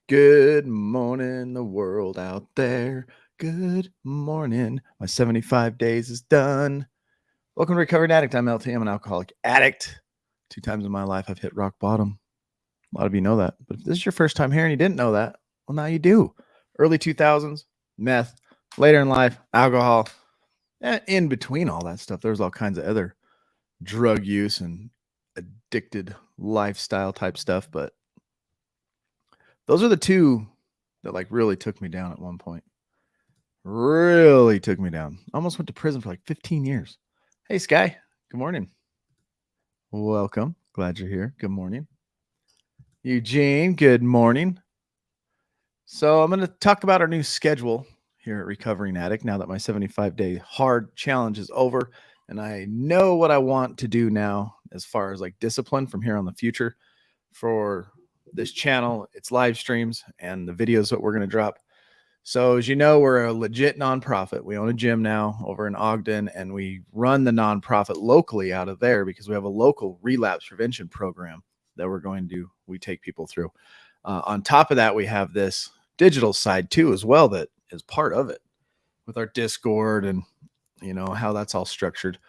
Good morning, the world out there. Good morning. My 75 days is done. Welcome to Recovering Addict. I'm LT. I'm an alcoholic addict. 2 times in my life, I've hit rock bottom. A lot of you know that. But if this is your first time here and you didn't know that, well, now you do. Early 2000s, meth. Later in life, alcohol. And in between all that stuff, there's all kinds of other drug use and addicted lifestyle type stuff. But those are the two that really took me down at one point. Really took me down. Almost went to prison for 15 years. Hey, Sky. Good morning. Welcome. Glad you're here. Good morning. Eugene, good morning. So I'm going to talk about our new schedule here at Recovering Addict now that my 75-day hard challenge is over. And I know what I want to do now as far as discipline from here on the future for this channel, its live streams, and the videos that we're going to drop. So as you know, we're a legit nonprofit. We own a gym now over in Ogden, and we run the nonprofit locally out of there because we have a local relapse prevention program that we take people through. On top of that, we have this digital side too as well that is part of it with our Discord and how that's all structured.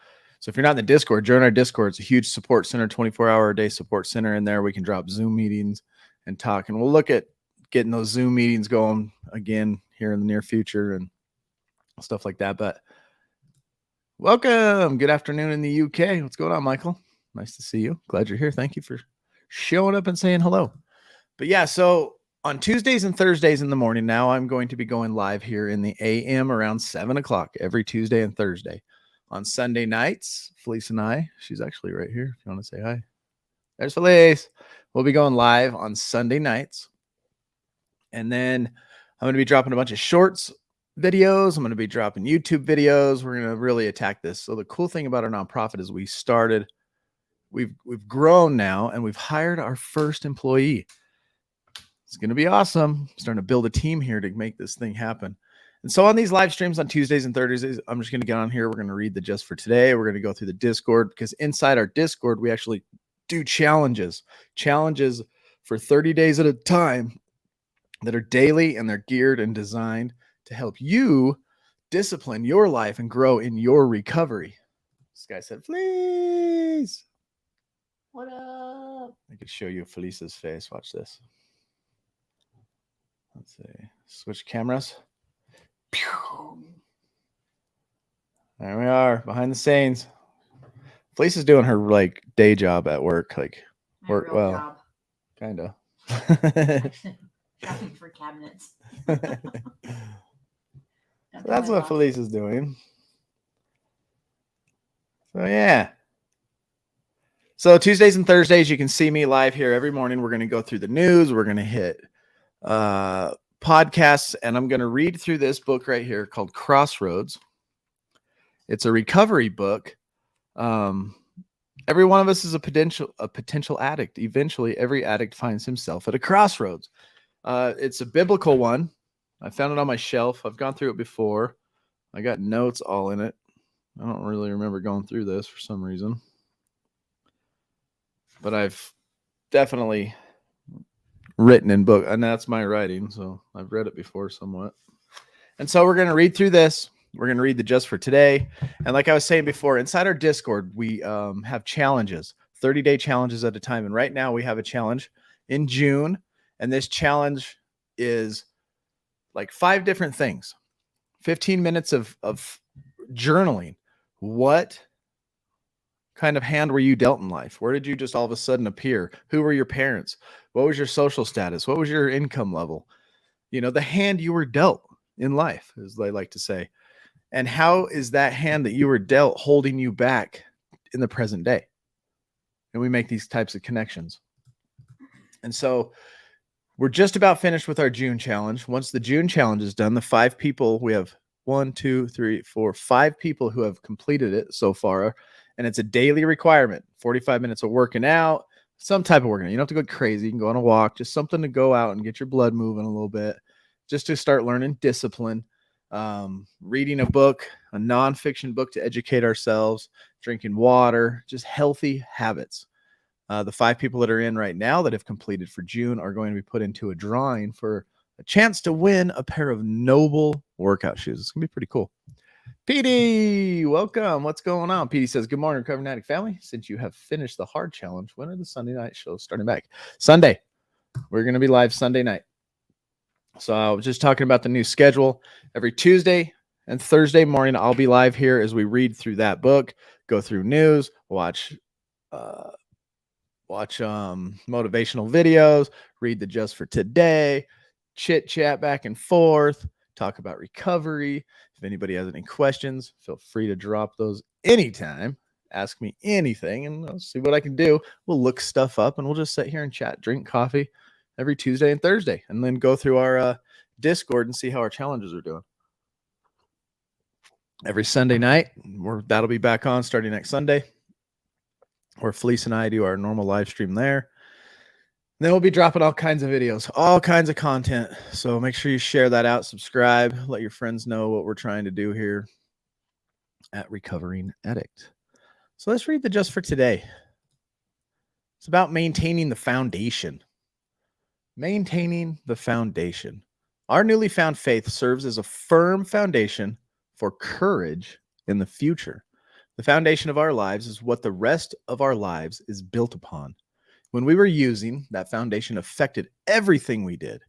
So if you're not in the Discord, join our Discord. It's a huge support center, 24-hour a day support center in there. We can drop Zoom meetings and talk, and we'll look at getting those Zoom meetings going again here in the near future and stuff like that. But welcome. Good afternoon in the UK. What's going on, Michael? Nice to see you. Glad you're here. Thank you for showing up and saying hello. But yeah, so on Tuesdays and Thursdays in the morning now, I'm going to be going live here in the AM around 7 o'clock every Tuesday and Thursday. On Sunday nights, Felice and I, she's actually right here if you want to say hi. There's Felice. We'll be going live on Sunday nights. And then I'm going to be dropping a bunch of shorts videos. I'm going to be dropping YouTube videos. We're going to really attack this. So the cool thing about our nonprofit is we've grown now, and we've hired our first employee. It's going to be awesome. I'm starting to build a team here to make this thing happen. And so on these live streams on Tuesdays and Thursdays, I'm just going to get on here. We're going to read the just for today. We're going to go through the Discord because inside our Discord, we actually do challenges for 30 days at a time that are daily, and they're geared and designed to help you discipline your life and grow in your recovery. This guy said, Felice. What up? I could show you Felice's face. Watch this. Let's see. Switch cameras. There we are, behind the scenes. Felice is doing her day job at work, work well, job. Kind of. Shopping for cabinets. That's what Felice is doing. So yeah. So Tuesdays and Thursdays, you can see me live here every morning. We're going to go through the news. We're going to hit podcasts, and I'm going to read through this book right here called Crossroads. It's a recovery book. Every one of us is a potential addict. Eventually, every addict finds himself at a crossroads. It's a biblical one. I found it on my shelf. I've gone through it before. I got notes all in it. I don't really remember going through this for some reason. But I've definitely written in book, and that's my writing, so I've read it before somewhat. And so we're going to read through this. We're going to read the just for today. And like I was saying before, inside our Discord, we have challenges, 30-day challenges at a time. And right now we have a challenge in June. And this challenge is 5 different things. 15 minutes of journaling. What kind of hand were you dealt in life? Where did you just all of a sudden appear? Who were your parents? What was your social status? What was your income level? The hand you were dealt in life, as they like to say. And how is that hand that you were dealt holding you back in the present day? And we make these types of connections. And so we're just about finished with our June challenge. Once the June challenge is done, the 5 people, we have 5 people who have completed it so far. And it's a daily requirement, 45 minutes of working out, some type of working out. You don't have to go crazy. You can go on a walk, just something to go out and get your blood moving a little bit, just to start learning discipline. Reading a book, a nonfiction book to educate ourselves, drinking water, just healthy habits. The 5 people that are in right now that have completed for June are going to be put into a drawing for a chance to win a pair of Noble workout shoes. It's going to be pretty cool. PD, welcome. What's going on? PD says, good morning, Recovering Addict family. Since you have finished the hard challenge, when are the Sunday night shows starting back? Sunday. We're going to be live Sunday night. So I was just talking about the new schedule. Every Tuesday and Thursday morning, I'll be live here as we read through that book, go through news, watch motivational videos, read the Just for Today, chit chat back and forth, talk about recovery. If anybody has any questions, feel free to drop those anytime. Ask me anything and I'll see what I can do. We'll look stuff up and we'll just sit here and chat, drink coffee every Tuesday and Thursday, and then go through our Discord and see how our challenges are doing. Every Sunday night, that'll be back on starting next Sunday, where Felice and I do our normal live stream there. Then we'll be dropping all kinds of videos, all kinds of content. So make sure you share that out, subscribe, let your friends know what we're trying to do here at Recovering Addict. So let's read the Just for Today. It's about maintaining the foundation. Maintaining the foundation. Our newly found faith serves as a firm foundation for courage in the future. The foundation of our lives is what the rest of our lives is built upon. When we were using, that foundation affected everything we did.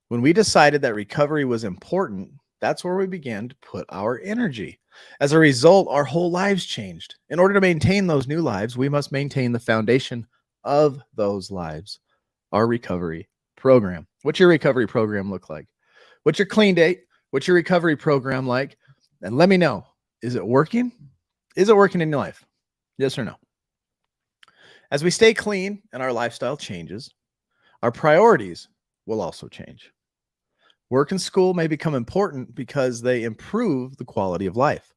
When we decided that recovery was important, that's where we began to put our energy. As a result, our whole lives changed. In order to maintain those new lives, we must maintain the foundation of those lives, our recovery program. What's your recovery program look like? What's your clean date? What's your recovery program like? And let me know, is it working? Is it working in your life? Yes or no? As we stay clean and our lifestyle changes, our priorities will also change. Work and school may become important because they improve the quality of life.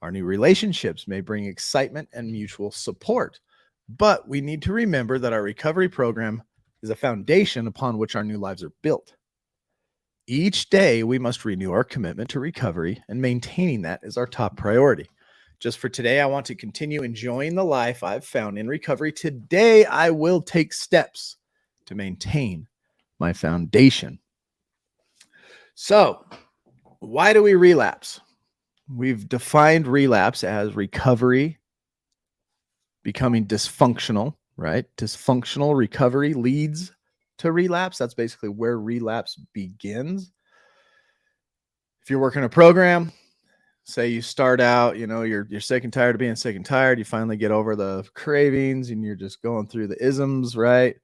Our new relationships may bring excitement and mutual support, but we need to remember that our recovery program is a foundation upon which our new lives are built. Each day, we must renew our commitment to recovery, and maintaining that is our top priority. Just for today, I want to continue enjoying the life I've found in recovery. Today, I will take steps to maintain my foundation. So, why do we relapse? We've defined relapse as recovery becoming dysfunctional, right? Dysfunctional recovery leads to relapse. That's basically where relapse begins. If you're working a program, say you start out, you're sick and tired of being sick and tired. You finally get over the cravings and you're just going through the isms, right?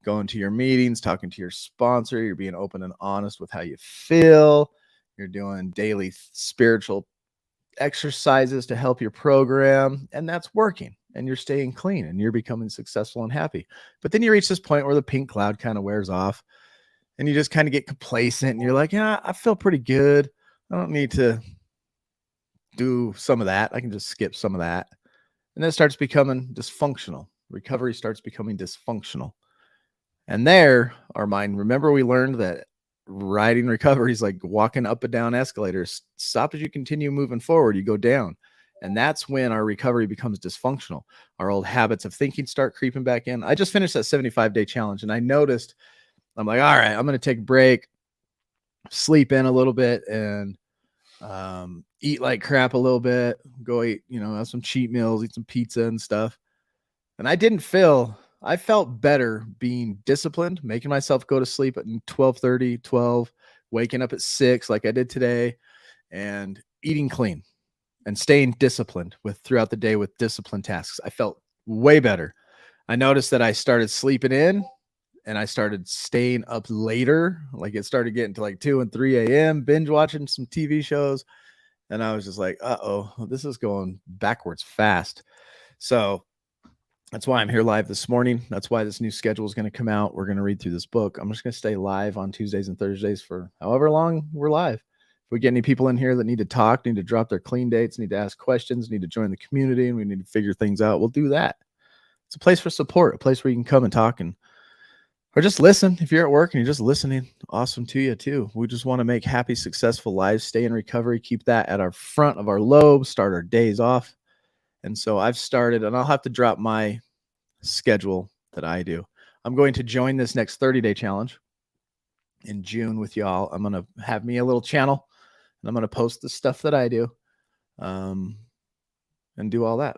Going to your meetings, talking to your sponsor. You're being open and honest with how you feel. You're doing daily spiritual exercises to help your program, and that's working. And you're staying clean and you're becoming successful and happy. But then you reach this point where the pink cloud kind of wears off and you just kind of get complacent and you're like, yeah, I feel pretty good. I don't need to do some of that. I can just skip some of that. And then it starts becoming dysfunctional. Recovery starts becoming dysfunctional. And there, our mind, remember we learned that riding recovery is like walking up and down escalators. Stop as you continue moving forward, you go down. And that's when our recovery becomes dysfunctional. Our old habits of thinking start creeping back in. I just finished that 75-day challenge and I noticed, I'm like, all right, I'm going to take a break, sleep in a little bit, and eat like crap a little bit, go eat, have some cheat meals, eat some pizza and stuff. And I felt better being disciplined, making myself go to sleep at 12:30, 12, waking up at 6 like I did today, and eating clean and staying disciplined throughout the day with disciplined tasks. I felt way better. I noticed that I started sleeping in and I started staying up later. Like it started getting to like 2 and 3 a.m., binge watching some TV shows. And I was just like, this is going backwards fast. So that's why I'm here live this morning. That's why this new schedule is going to come out. We're going to read through this book. I'm just going to stay live on Tuesdays and Thursdays for however long we're live. If we get any people in here that need to talk, need to drop their clean dates, need to ask questions, need to join the community, and we need to figure things out, we'll do that. It's a place for support, a place where you can come and talk or just listen. If you're at work and you're just listening, awesome to you too. We just want to make happy, successful lives, stay in recovery, keep that at our front of our lobe, start our days off. And so I've started, and I'll have to drop my schedule that I do. I'm going to join this next 30-day challenge in June with y'all. I'm going to have me a little channel, and I'm going to post the stuff that I do and do all that.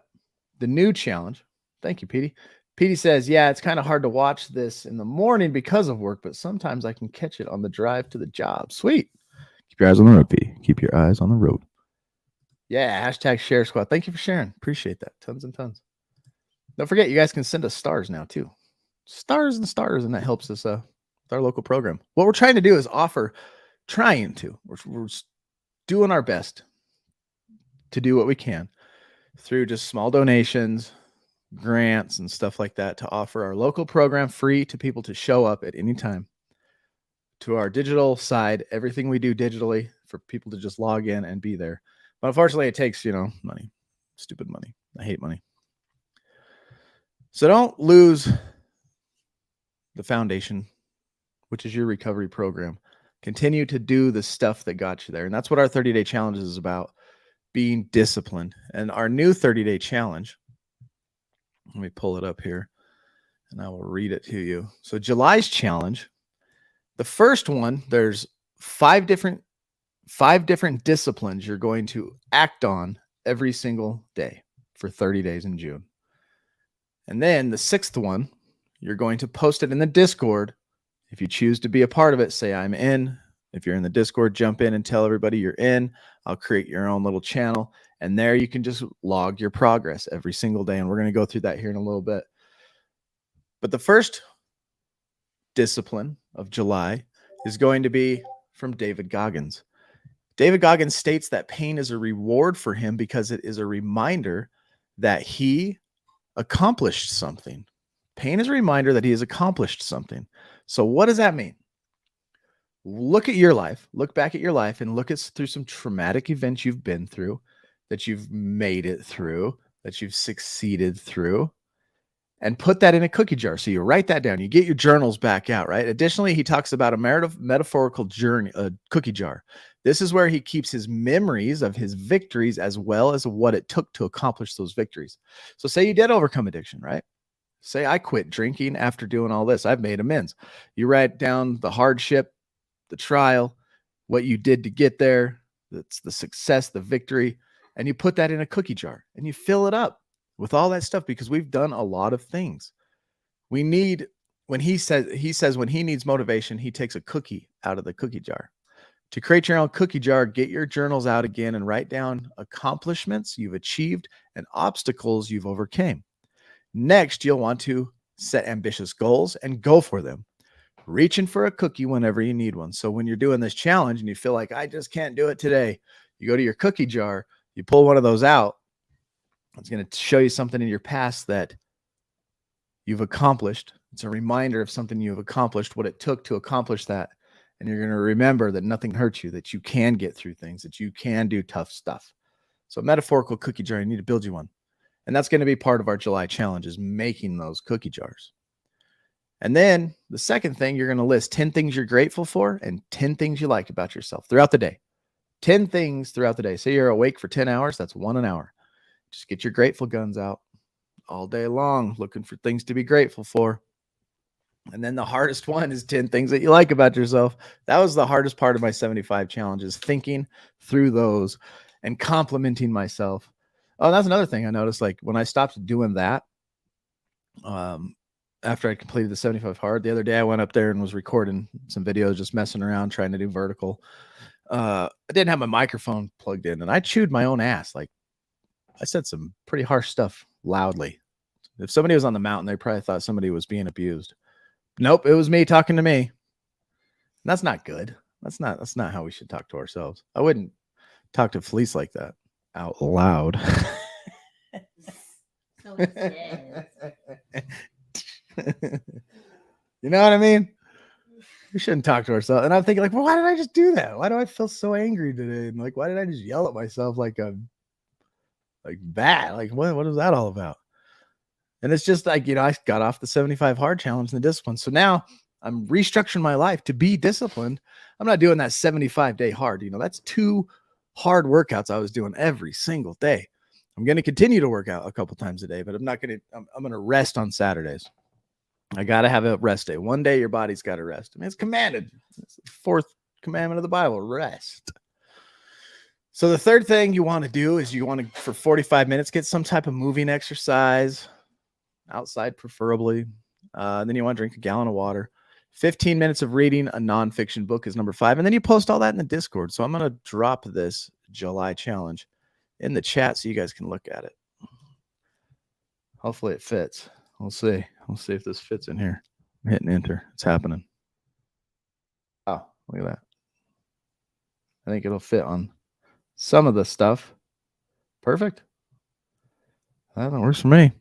The new challenge. Thank you, Petey. Petey says, yeah, it's kind of hard to watch this in the morning because of work, but sometimes I can catch it on the drive to the job. Sweet. Keep your eyes on the road, Petey. Keep your eyes on the road. Yeah, hashtag share squad. Thank you for sharing. Appreciate that. Tons and tons. Don't forget, you guys can send us stars now, too. Stars, and that helps us with our local program. What we're trying to do is we're doing our best to do what we can through just small donations, grants, and stuff like that to offer our local program free to people to show up at any time. To our digital side, everything we do digitally for people to just log in and be there. But unfortunately, it takes, money, stupid money. I hate money. So don't lose the foundation, which is your recovery program. Continue to do the stuff that got you there. And that's what our 30-day challenge is about, being disciplined. And our new 30-day challenge, let me pull it up here and I will read it to you. So July's challenge, the first one, there's five different disciplines you're going to act on every single day for 30 days in June. And then the sixth one, you're going to post it in the Discord. If you choose to be a part of it, say I'm in. If you're in the Discord, jump in and tell everybody you're in. I'll create your own little channel. And there you can just log your progress every single day. And we're going to go through that here in a little bit. But the first discipline of July is going to be from David Goggins. David Goggins states that pain is a reward for him because it is a reminder that he accomplished something. Pain is a reminder that he has accomplished something. So what does that mean? Look at your life, look back at your life and look at through some traumatic events you've been through, that you've made it through, that you've succeeded through, and put that in a cookie jar. So you write that down, you get your journals back out, right? Additionally, he talks about a metaphorical journey, a cookie jar. This is where he keeps his memories of his victories as well as what it took to accomplish those victories. So say you did overcome addiction, right? Say I quit drinking after doing all this. I've made amends. You write down the hardship, the trial, what you did to get there, that's the success, the victory, and you put that in a cookie jar and you fill it up with all that stuff because we've done a lot of things. We need, when he says when he needs motivation, he takes a cookie out of the cookie jar. To create your own cookie jar, get your journals out again and write down accomplishments you've achieved and obstacles you've overcame. Next, you'll want to set ambitious goals and go for them. Reaching for a cookie whenever you need one. So when you're doing this challenge and you feel like I just can't do it today, you go to your cookie jar, you pull one of those out. It's going to show you something in your past that you've accomplished. It's a reminder of something you've accomplished, what it took to accomplish that. And you're going to remember that nothing hurts you, that you can get through things, that you can do tough stuff. So metaphorical cookie jar, you need to build you one. And that's going to be part of our July challenge, is making those cookie jars. And then the second thing, you're going to list 10 things you're grateful for and 10 things you like about yourself throughout the day. 10 things throughout the day. Say you're awake for 10 hours. That's 1 an hour. Just get your grateful guns out all day long, looking for things to be grateful for. And then the hardest one is 10 things that you like about yourself. That was the hardest part of my 75 challenges, thinking through those and complimenting myself. Oh, that's another thing I noticed. Like when I stopped doing that, after I completed the 75 hard, the other day I went up there and was recording some videos, just messing around, trying to do vertical. I didn't have my microphone plugged in and I chewed my own ass. Like I said some pretty harsh stuff loudly. If somebody was on the mountain, they probably thought somebody was being abused. Nope. It was me talking to me. And that's not good. That's not how we should talk to ourselves. I wouldn't talk to Felice like that out loud. So he says. You know what I mean? We shouldn't talk to ourselves. And I'm thinking like, well, why did I just do that? Why do I feel so angry today? And like, why did I just yell at myself like bad? Like, what is that all about? And it's just like, I got off the 75 hard challenge and the discipline. So now I'm restructuring my life to be disciplined. I'm not doing that 75-day hard. That's 2 hard workouts I was doing every single day. I'm going to continue to work out a couple times a day, but I'm going to rest on Saturdays. I got to have a rest day. One day your body's got to rest. I mean, it's commanded. It's the fourth commandment of the Bible, rest. So the third thing you want to do is you want to, for 45 minutes, get some type of moving exercise, outside preferably. Then you want to drink a gallon of water. 15 minutes of reading a nonfiction book is number 5. And then you post all that in the Discord. So I'm going to drop this July challenge in the chat so you guys can look at it. Hopefully it fits. We'll see. We'll see if this fits in here. I'm hitting enter. It's happening. Oh, look at that. I think it'll fit on some of the stuff. Perfect. That works for me.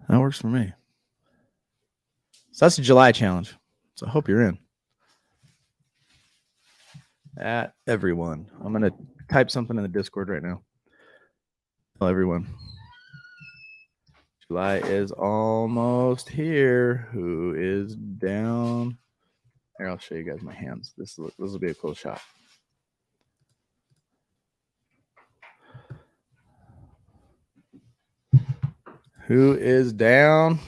That works for me. So that's the July challenge. So I hope you're in. At everyone. I'm going to type something in the Discord right now. Tell everyone. July is almost here. Who is down? Here, I'll show you guys my hands. This will be a cool shot. Who is down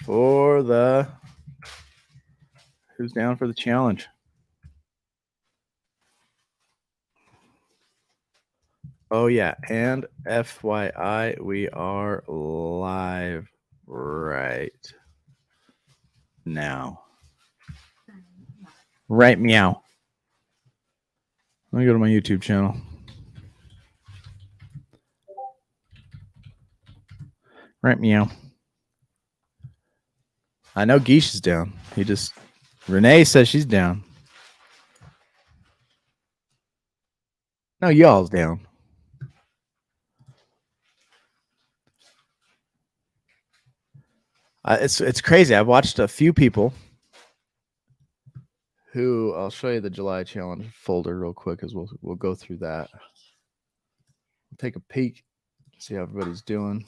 for the challenge? Oh yeah, and FYI, we are live right now. Right meow. Let me go to my YouTube channel. Right meow. I know Geesh is down. Renee says she's down. No, y'all's down. It's crazy. I've watched a few people who, I'll show you the July challenge folder real quick as we'll go through that. Take a peek, see how everybody's doing.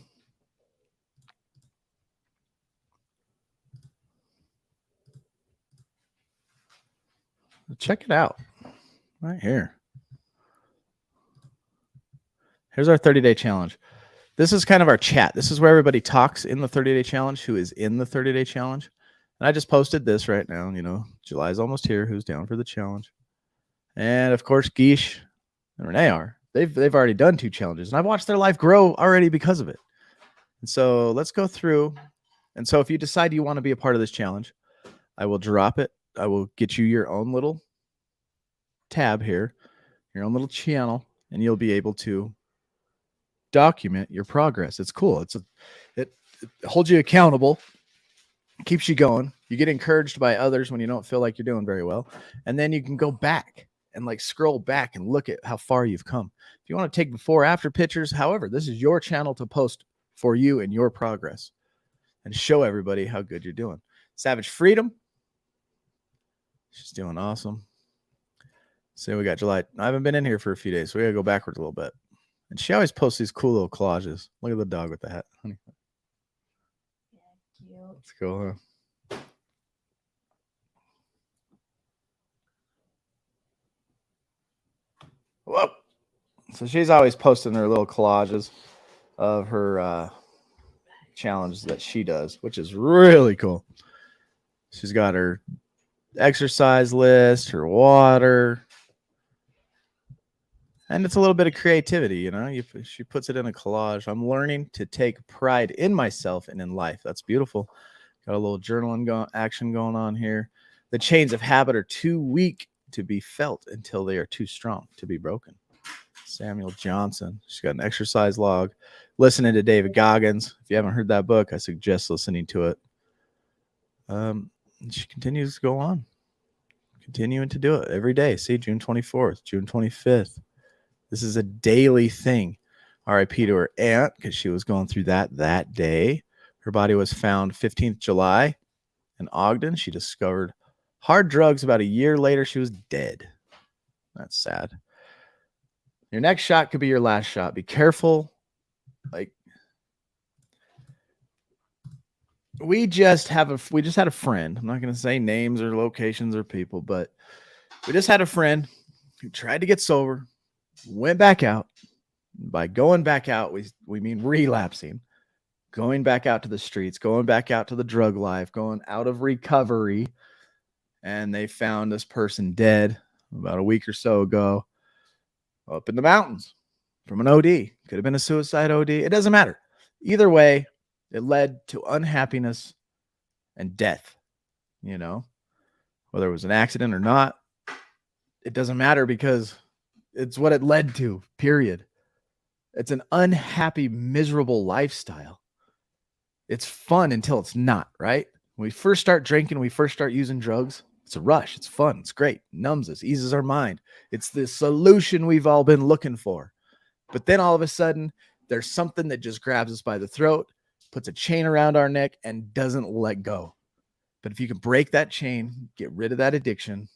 Check it out right here. Here's our 30-day challenge. This is kind of our chat. This is where everybody talks in the 30-day challenge, who is in the 30-day challenge. And I just posted this right now. You know, July's almost here. Who's down for the challenge? And of course, Geesh and Renee are. They've already done 2 challenges, and I've watched their life grow already because of it. And so let's go through. And so if you decide you want to be a part of this challenge, I will drop it. I will get you your own little tab here, your own little channel, and you'll be able to document your progress. It's cool. It holds you accountable, keeps you going. You get encouraged by others when you don't feel like you're doing very well. And then you can go back and like scroll back and look at how far you've come. If you want to take before after pictures, however, this is your channel to post for you and your progress and show everybody how good you're doing. Savage Freedom. She's doing awesome. So we got July. I haven't been in here for a few days, so we got to go backwards a little bit. And she always posts these cool little collages. Look at the dog with the hat. Honey. Yeah, cute. That's cool, huh? Whoa. So she's always posting her little collages of her challenges that she does, which is really cool. She's got her exercise list, her water, and it's a little bit of creativity, you know. She puts it in a collage. I'm learning to take pride in myself and in life. That's beautiful. Got a little journaling action going on here. The chains of habit are too weak to be felt until they are too strong to be broken. Samuel Johnson. She's got an exercise log. Listening to David Goggins. If you haven't heard that book, I suggest listening to it. She continues to go on. Continuing to do it every day. See, June 24th, June 25th. This is a daily thing. RIP to her aunt because she was going through that day. Her body was found 15th July in Ogden. She discovered hard drugs. About a year later, she was dead. That's sad. Your next shot could be your last shot. Be careful. Like, we just had a friend. I'm not going to say names or locations or people, but we just had a friend who tried to get sober. went back out. By going back out, we mean relapsing, going back out to the streets, going back out to the drug life, going out of recovery. And they found this person dead about a week or so ago up in the mountains from an OD. Could have been a suicide OD. It doesn't matter. Either way, it led to unhappiness and death, you know, whether it was an accident or not. It doesn't matter because it's what it led to, period. It's an unhappy, miserable lifestyle. It's fun until it's not, right? When we first start drinking, we first start using drugs, it's a rush. It's fun. It's great. Numbs us, eases our mind. It's the solution we've all been looking for. But then all of a sudden, there's something that just grabs us by the throat, puts a chain around our neck, and doesn't let go. But if you can break that chain, get rid of that addiction,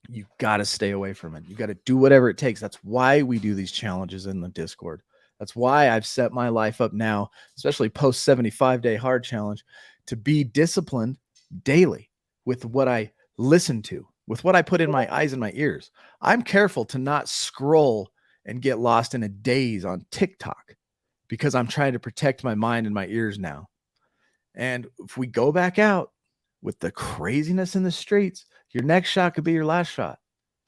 you got to stay away from it. You got to do whatever it takes. That's why we do these challenges in the Discord. That's why I've set my life up now, especially post 75-day hard challenge, to be disciplined daily with what I listen to, with what I put in my eyes and my ears. I'm careful to not scroll and get lost in a daze on TikTok because I'm trying to protect my mind and my ears now. And if we go back out with the craziness in the streets, your next shot could be your last shot.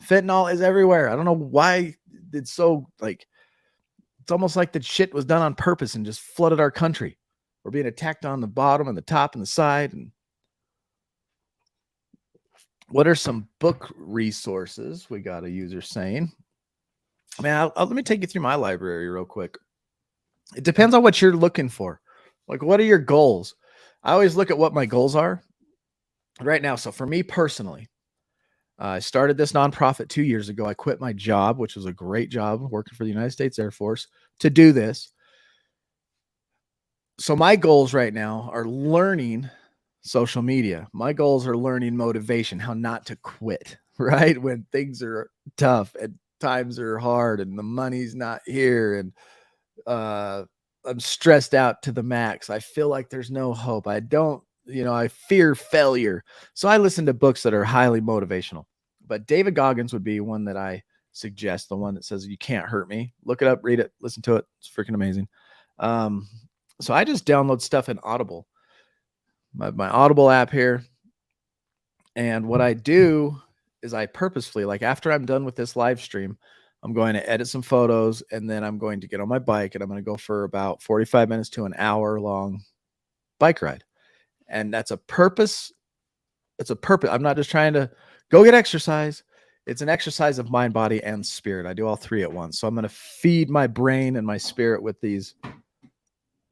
Fentanyl is everywhere. I don't know why it's so like, it's almost like the shit was done on purpose and just flooded our country. We're being attacked on the bottom and the top and the side. And what are some book resources? We got a user saying, man, let me take you through my library real quick. It depends on what you're looking for. Like, what are your goals? I always look at what my goals are right now. So for me personally, I started this nonprofit 2 years ago. I quit my job, which was a great job working for the United States Air Force, to do this. So my goals right now are learning social media. My goals are learning motivation, how not to quit, right? When things are tough and times are hard and the money's not here and I'm stressed out to the max. I feel like there's no hope. I fear failure. So I listen to books that are highly motivational. But David Goggins would be one that I suggest, the one that says, "You can't hurt me." Look it up, read it, listen to it. It's freaking amazing. So I just download stuff in Audible, my Audible app here. And what I do is I purposefully, like after I'm done with this live stream, I'm going to edit some photos and then I'm going to get on my bike and I'm going to go for about 45 minutes to an hour long bike ride. And that's a purpose. It's a purpose. I'm not just trying to go get exercise. It's an exercise of mind, body, and spirit. I do all three at once. So I'm going to feed my brain and my spirit with these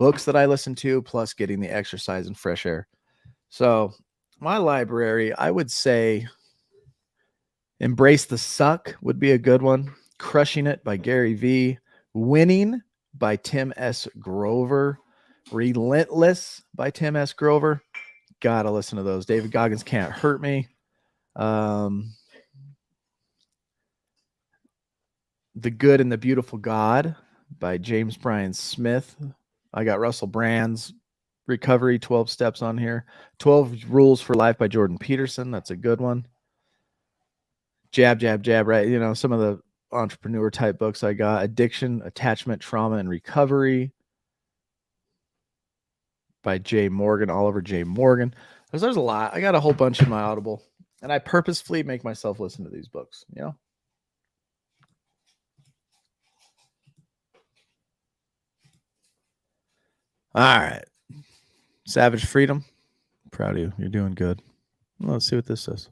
books that I listen to, plus getting the exercise and fresh air. So my library, I would say Embrace the Suck would be a good one. Crushing It by Gary V. Winning by Tim S. Grover. Relentless by Tim S. Grover. Gotta listen to those. David Goggins Can't Hurt Me. The Good and the Beautiful God by James Bryan Smith. I got Russell Brand's Recovery 12 Steps on here. 12 Rules for Life by Jordan Peterson. That's a good one. Jab, jab, jab, right? You know, some of the entrepreneur type books I got. Addiction, Attachment, Trauma, and Recovery by Oliver J. Morgan. There's a lot. I got a whole bunch in my Audible, and I purposefully make myself listen to these books, you know? All right. Savage Freedom. Proud of you. You're doing good. Well, let's see what this says.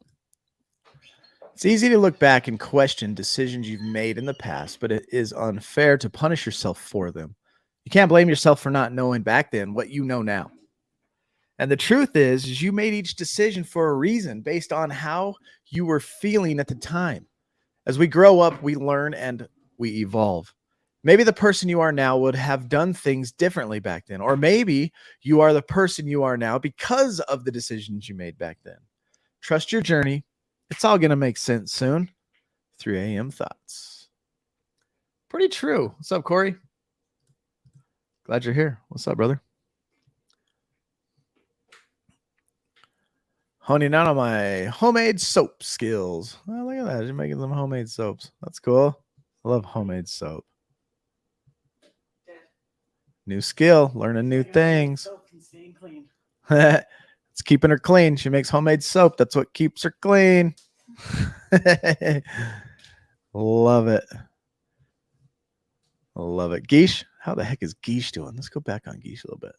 It's easy to look back and question decisions you've made in the past, but it is unfair to punish yourself for them. You can't blame yourself for not knowing back then what you know now. And the truth is you made each decision for a reason based on how you were feeling at the time. As we grow up, we learn and we evolve. Maybe the person you are now would have done things differently back then, or maybe you are the person you are now because of the decisions you made back then. Trust your journey. It's all going to make sense soon. 3 a.m. thoughts. Pretty true. What's up, Corey? Glad you're here. What's up, brother? Honing out on my homemade soap skills. Oh, look at that. You're making some homemade soaps. That's cool. I love homemade soap. New skill, learning new things. It's keeping her clean. She makes homemade soap. That's what keeps her clean. Love it. Love it. Geesh, how the heck is Geesh doing? Let's go back on Geesh a little bit.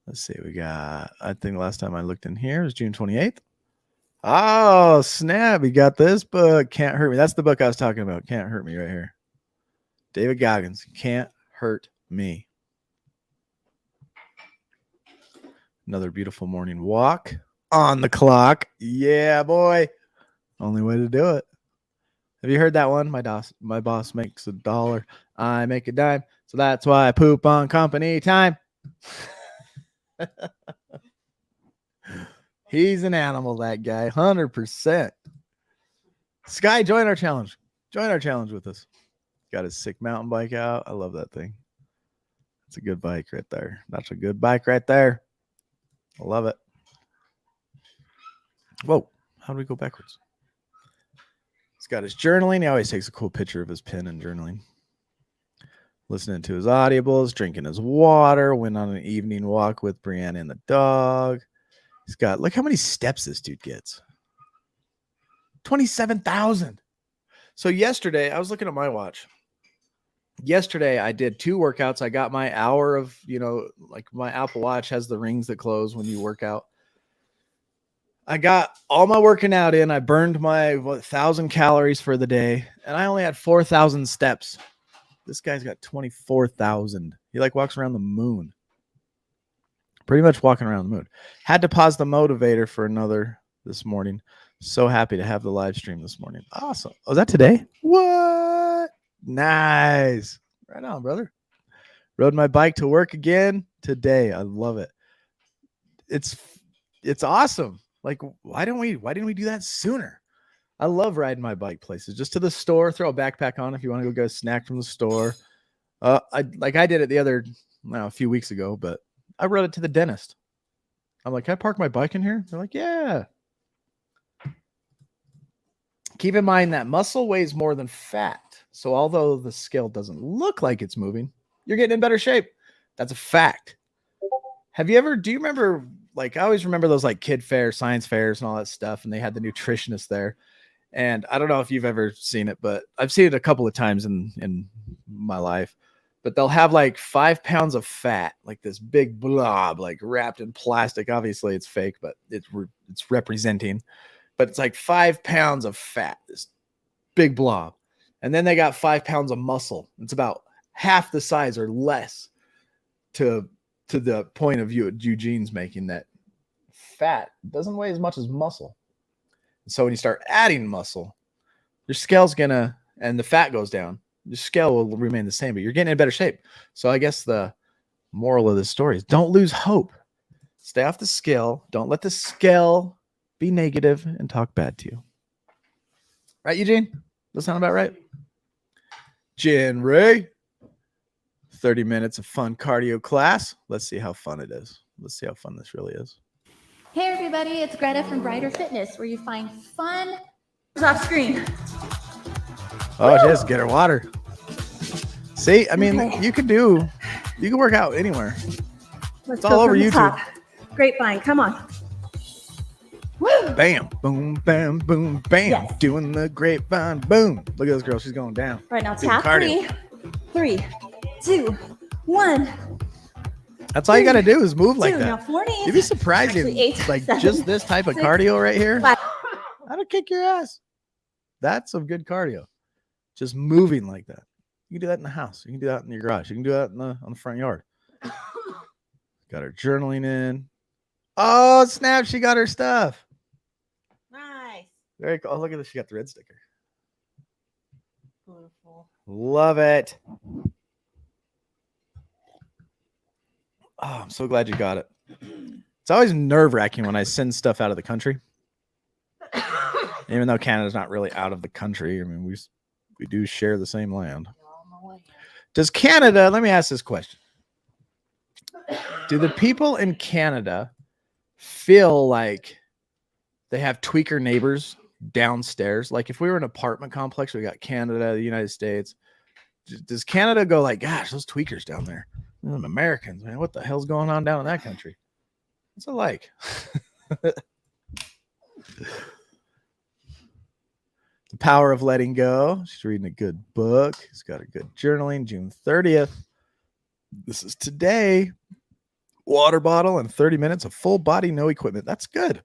Let's see. We got, I think last time I looked in here was June 28th. Oh, snap. We got this book, Can't Hurt Me. That's the book I was talking about. Can't Hurt Me right here. David Goggins, Can't Hurt Me. Another beautiful morning walk on the clock. Yeah, boy. Only way to do it. Have you heard that one? My boss makes $1. I make a dime. So that's why I poop on company time. He's an animal, that guy. 100%. Sky, join our challenge. Join our challenge with us. Got his sick mountain bike out. I love that thing. That's a good bike right there. That's a good bike right there. I love it. Whoa. How do we go backwards? He's got his journaling. He always takes a cool picture of his pen and journaling. Listening to his audibles, drinking his water, went on an evening walk with Brianna and the dog. He's got, look how many steps this dude gets. 27,000. So yesterday, I was looking at my watch. Yesterday, I did 2 workouts. I got my hour of, like my Apple Watch has the rings that close when you work out. I got all my working out in. I burned my 1,000 calories for the day, and I only had 4,000 steps. This guy's got 24,000. He like walks around the moon. Pretty much walking around the moon. Had to pause the motivator for another this morning. So happy to have the live stream this morning. Awesome. Oh, is that today? What? Nice. Right on, brother. Rode my bike to work again today. I love it. It's awesome. Like, why didn't we do that sooner? I love riding my bike places. Just to the store, throw a backpack on if you want to go get a snack from the store. I did it a few weeks ago, but I rode it to the dentist. I'm like, can I park my bike in here? They're like, yeah. Keep in mind that muscle weighs more than fat. So although the scale doesn't look like it's moving, you're getting in better shape. That's a fact. Do you remember, like, I always remember those like kid fairs, science fairs and all that stuff. And they had the nutritionist there. And I don't know if you've ever seen it, but I've seen it a couple of times in my life. But they'll have like 5 pounds of fat, like this big blob, like wrapped in plastic. Obviously, it's fake, but it's representing. But it's like 5 pounds of fat, this big blob. And then they got 5 pounds of muscle. It's about half the size or less to the point of view Eugene's making, that fat doesn't weigh as much as muscle. So when you start adding muscle, your scale's and the fat goes down. Your scale will remain the same, but you're getting in better shape. So I guess the moral of this story is don't lose hope. Stay off the scale. Don't let the scale be negative and talk bad to you. Right, Eugene? Does that sound about right? Jen Ray. 30 minutes of fun cardio class. Let's see how fun it is. Let's see how fun this really is. Hey everybody, it's Greta from Brighter Fitness, where you find fun off screen. Oh, just get her water. See, I mean, Okay. you can work out anywhere. Let's It's all over YouTube. Top. Grapevine, come on. Woo! Bam, boom, bam, boom, bam. Yes. Doing the grapevine, boom. Look at this girl. She's going down. Right now, Doing tap cardio. 3, 2, 1. That's all you got to do is move like Now that. 40. You'd be surprised Actually, if, 8, like, 7, just this type of 6, cardio right here. 5. That'll kick your ass. That's some good cardio. Just moving like that. You can do that in the house. You can do that in your garage. You can do that on the front yard. Got her journaling in. Oh, snap. She got her stuff. Nice. Very cool. Oh, look at this. She got the red sticker. Beautiful. Love it. Oh, I'm so glad you got it. It's always nerve-wracking when I send stuff out of the country. Even though Canada's not really out of the country. I mean, we do share the same land. Does Canada, let me ask this question. Do the people in Canada feel like they have tweaker neighbors downstairs. Like if we were in an apartment complex, we got Canada, the United States. Does Canada go like, gosh, those tweakers down there, them Americans, man, what the hell's going on down in that country? What's it like? The Power of Letting Go. She's reading a good book. She's got a good journaling. June 30th. This is today. Water bottle and 30 minutes of full body, no equipment. That's good.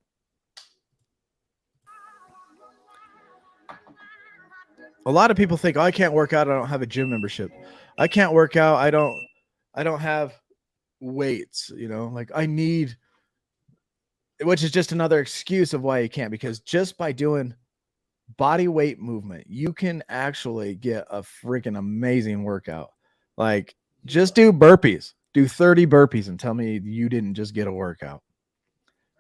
A lot of people think, oh, I can't work out. I don't have a gym membership. I can't work out. I don't have weights, you know, like I need, which is just another excuse of why you can't, because just by doing body weight movement, you can actually get a freaking amazing workout. Like just do burpees, do 30 burpees and tell me you didn't just get a workout.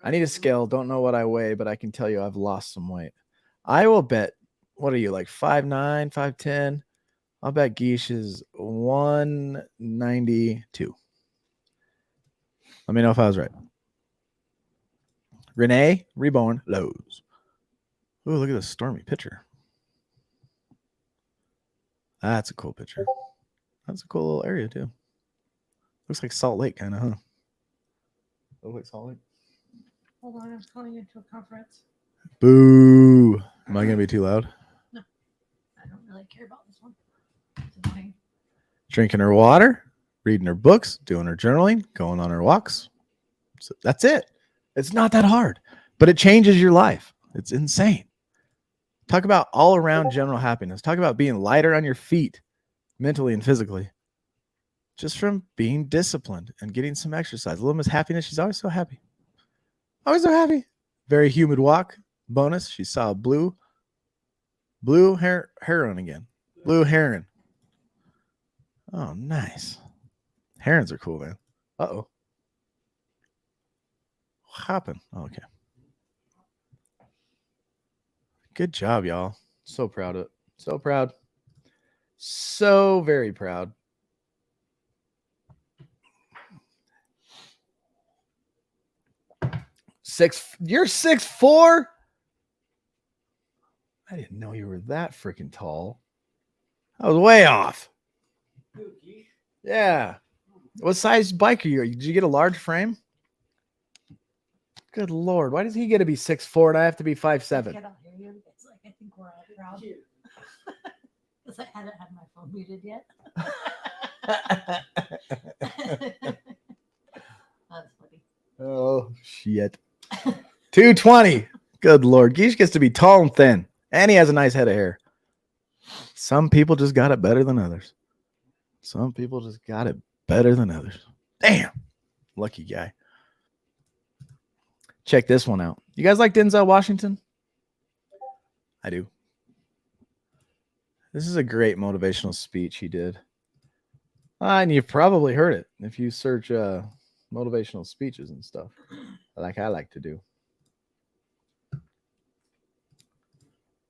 I need a scale. Don't know what I weigh, but I can tell you I've lost some weight. I will bet, what are you, like 5'9", 5'10"? I'll bet Geesh is 192. Let me know if I was right. Renee Reborn Lowe's. Ooh, look at this stormy picture. That's a cool picture. That's a cool little area too. Looks like Salt Lake, kind of, huh? Looks like Salt Lake. Hold on, I'm calling into a conference. Boo! Am I gonna be too loud? No, I don't really care about this one. It's annoying. Drinking her water, reading her books, doing her journaling, going on her walks. So that's it. It's not that hard, but it changes your life. It's insane. Talk about all around general happiness. Talk about being lighter on your feet, mentally and physically, just from being disciplined and getting some exercise. Little Miss Happiness, she's always so happy. Always so happy. Very humid walk. Bonus, she saw a blue heron again. Blue heron. Oh, nice. Herons are cool, man. Uh-oh. What happened? Oh, okay. Good job, y'all. So proud of it. So proud. So very proud. You're 6'4"? I didn't know you were that freaking tall. I was way off. Yeah. What size bike are you? Did you get a large frame? Good Lord. Why does he get to be 6'4" and I have to be 5'7"? I cannot hear you. It's like I think we're all proud. Because I haven't had my phone muted yet. That's funny. Oh, shit. 220. Good Lord. Geesh gets to be tall and thin. And he has a nice head of hair. Some people just got it better than others. Some people just got it better than others. Damn. Lucky guy. Check this one out. You guys like Denzel Washington? I do. This is a great motivational speech he did. And you've probably heard it if you search motivational speeches and stuff, like I like to do.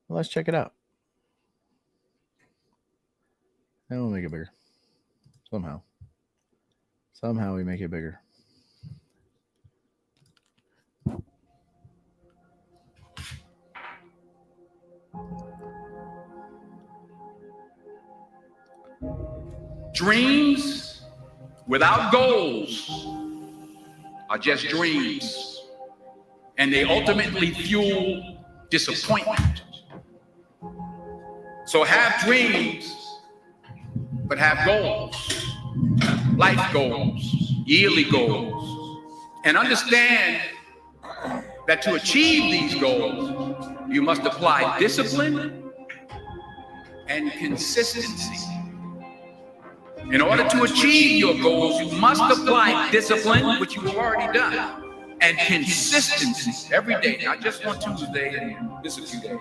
Well, let's check it out. And we'll make it bigger. Somehow. Somehow we make it bigger. Dreams without goals are just dreams, and they ultimately fuel disappointment. So have dreams, but have goals, life goals, yearly goals, and understand that to achieve these goals, you must apply discipline and consistency. In order to achieve your goals, you must apply discipline, which you've already done, and consistency every day, not just on Tuesday and this a few days.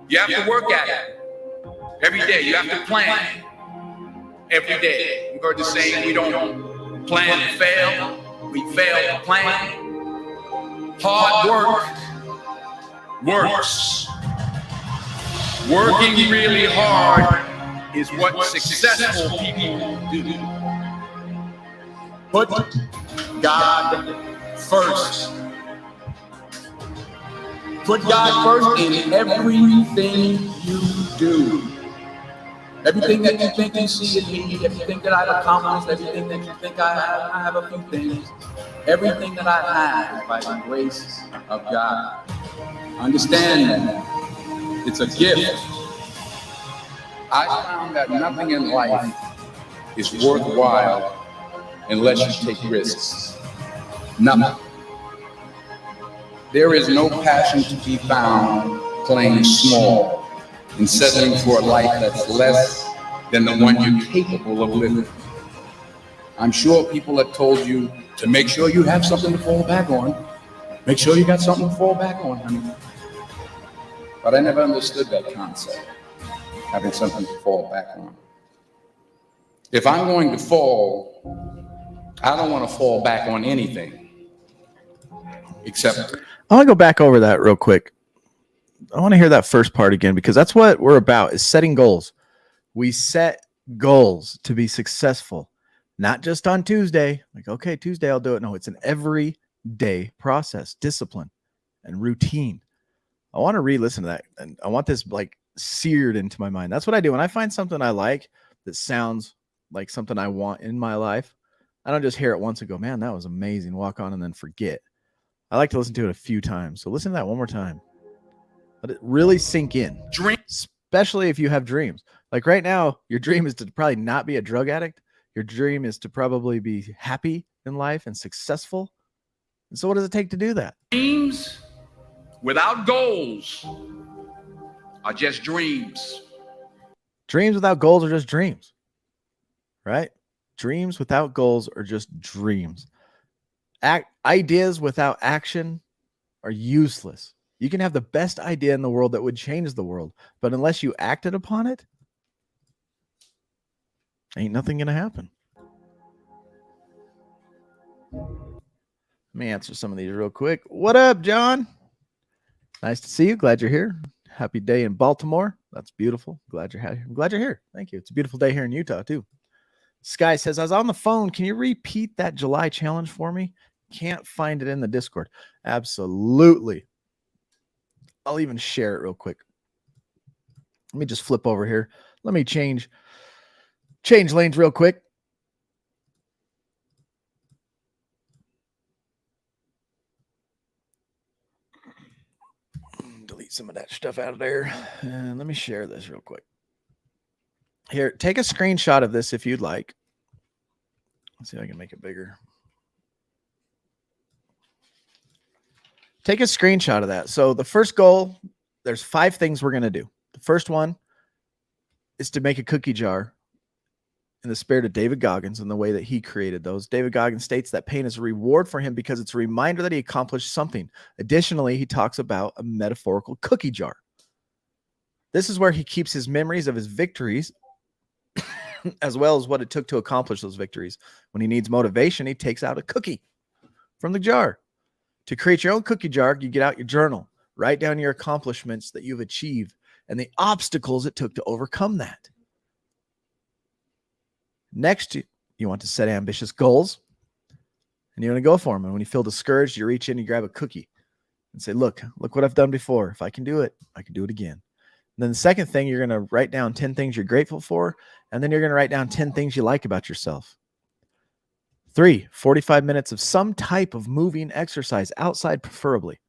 You have to work at it every day. You have to plan every day. You've heard the saying, we don't plan to fail, we fail to plan. Hard work works. Working really hard is what successful people do. Put God first. Put God first in everything you do. Everything that you think you see in me, everything that I've accomplished, everything that you think I have a few things, everything that I have by the grace of God. Understand that it's a gift. I found that nothing in life is worthwhile unless you take risks. Nothing. There is no passion to be found playing small and settling for a life that's less than the one you're capable of living. I'm sure people have told you to make sure you have something to fall back on. Make sure you got something to fall back on, honey. But I never understood that concept, having something to fall back on. If I'm going to fall, I don't want to fall back on anything except. I want to go back over that real quick. I want to hear that first part again, because that's what we're about, is setting goals. We set goals to be successful, not just on Tuesday. Like, okay, Tuesday I'll do it. No, it's an everyday process, discipline, and routine. I want to re-listen to that, and I want this like seared into my mind. That's what I do when I find something I like that sounds like something I want in my life. I don't just hear it once and go, man, that was amazing, walk on, and then forget. I like to listen to it a few times. So listen to that one more time. Let it really sink in. Dream. Especially if you have dreams. Like right now, your dream is to probably not be a drug addict. Your dream is to probably be happy in life and successful. And so what does it take to do that? Dreams without goals are just dreams. Dreams without goals are just dreams. Right? Dreams without goals are just dreams. Ideas without action are useless. You can have the best idea in the world that would change the world, but unless you acted upon it, ain't nothing going to happen. Let me answer some of these real quick. What up, John? Nice to see you. Glad you're here. Happy day in Baltimore. That's beautiful. Glad you're here. I'm glad you're here. Thank you. It's a beautiful day here in Utah, too. Sky says, I was on the phone. Can you repeat that July challenge for me? Can't find it in the Discord. Absolutely. I'll even share it real quick. Let me just flip over here. Let me change lanes real quick. Delete some of that stuff out of there. And let me share this real quick. Here, take a screenshot of this if you'd like. Let's see if I can make it bigger. Take a screenshot of that. So the first goal, there's 5 things we're going to do. The first one is to make a cookie jar in the spirit of David Goggins and the way that he created those. David Goggins states that pain is a reward for him because it's a reminder that he accomplished something. Additionally, he talks about a metaphorical cookie jar. This is where he keeps his memories of his victories as well as what it took to accomplish those victories. When he needs motivation, he takes out a cookie from the jar. To create your own cookie jar, you get out your journal, write down your accomplishments that you've achieved and the obstacles it took to overcome that. Next, you want to set ambitious goals and you want to go for them. And when you feel discouraged, you reach in, you grab a cookie and say, look what I've done before. If I can do it, I can do it again. And then the second thing, you're going to write down 10 things you're grateful for. And then you're going to write down 10 things you like about yourself. 3, 45 minutes of some type of moving exercise outside, preferably.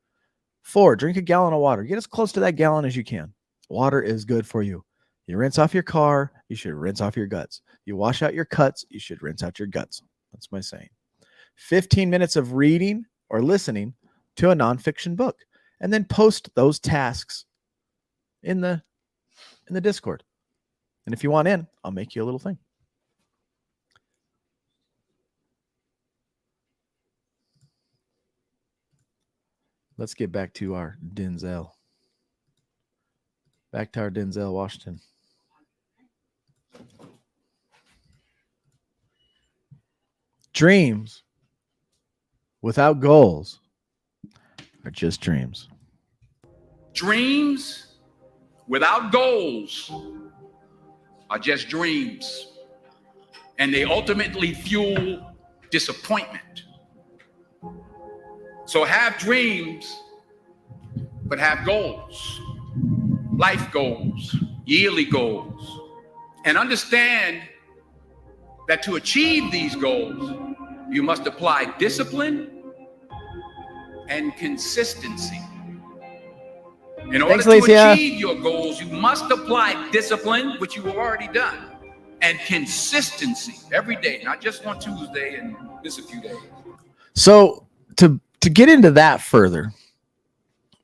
4, drink a gallon of water. Get as close to that gallon as you can. Water is good for you. You rinse off your car, you should rinse off your guts. You wash out your cuts, you should rinse out your guts. That's my saying. 15 minutes of reading or listening to a nonfiction book. And then post those tasks in the Discord. And if you want in, I'll make you a little thing. Let's get back to our Denzel. Back to our Denzel Washington. Dreams without goals are just dreams. Dreams without goals are just dreams. And they ultimately fuel disappointment. So have dreams, but have goals, life goals, yearly goals, and understand that to achieve these goals, you must apply discipline and consistency. In order to achieve your goals, you must apply discipline, which you have already done, and consistency every day, not just on Tuesday and miss a few days. So to get into that further,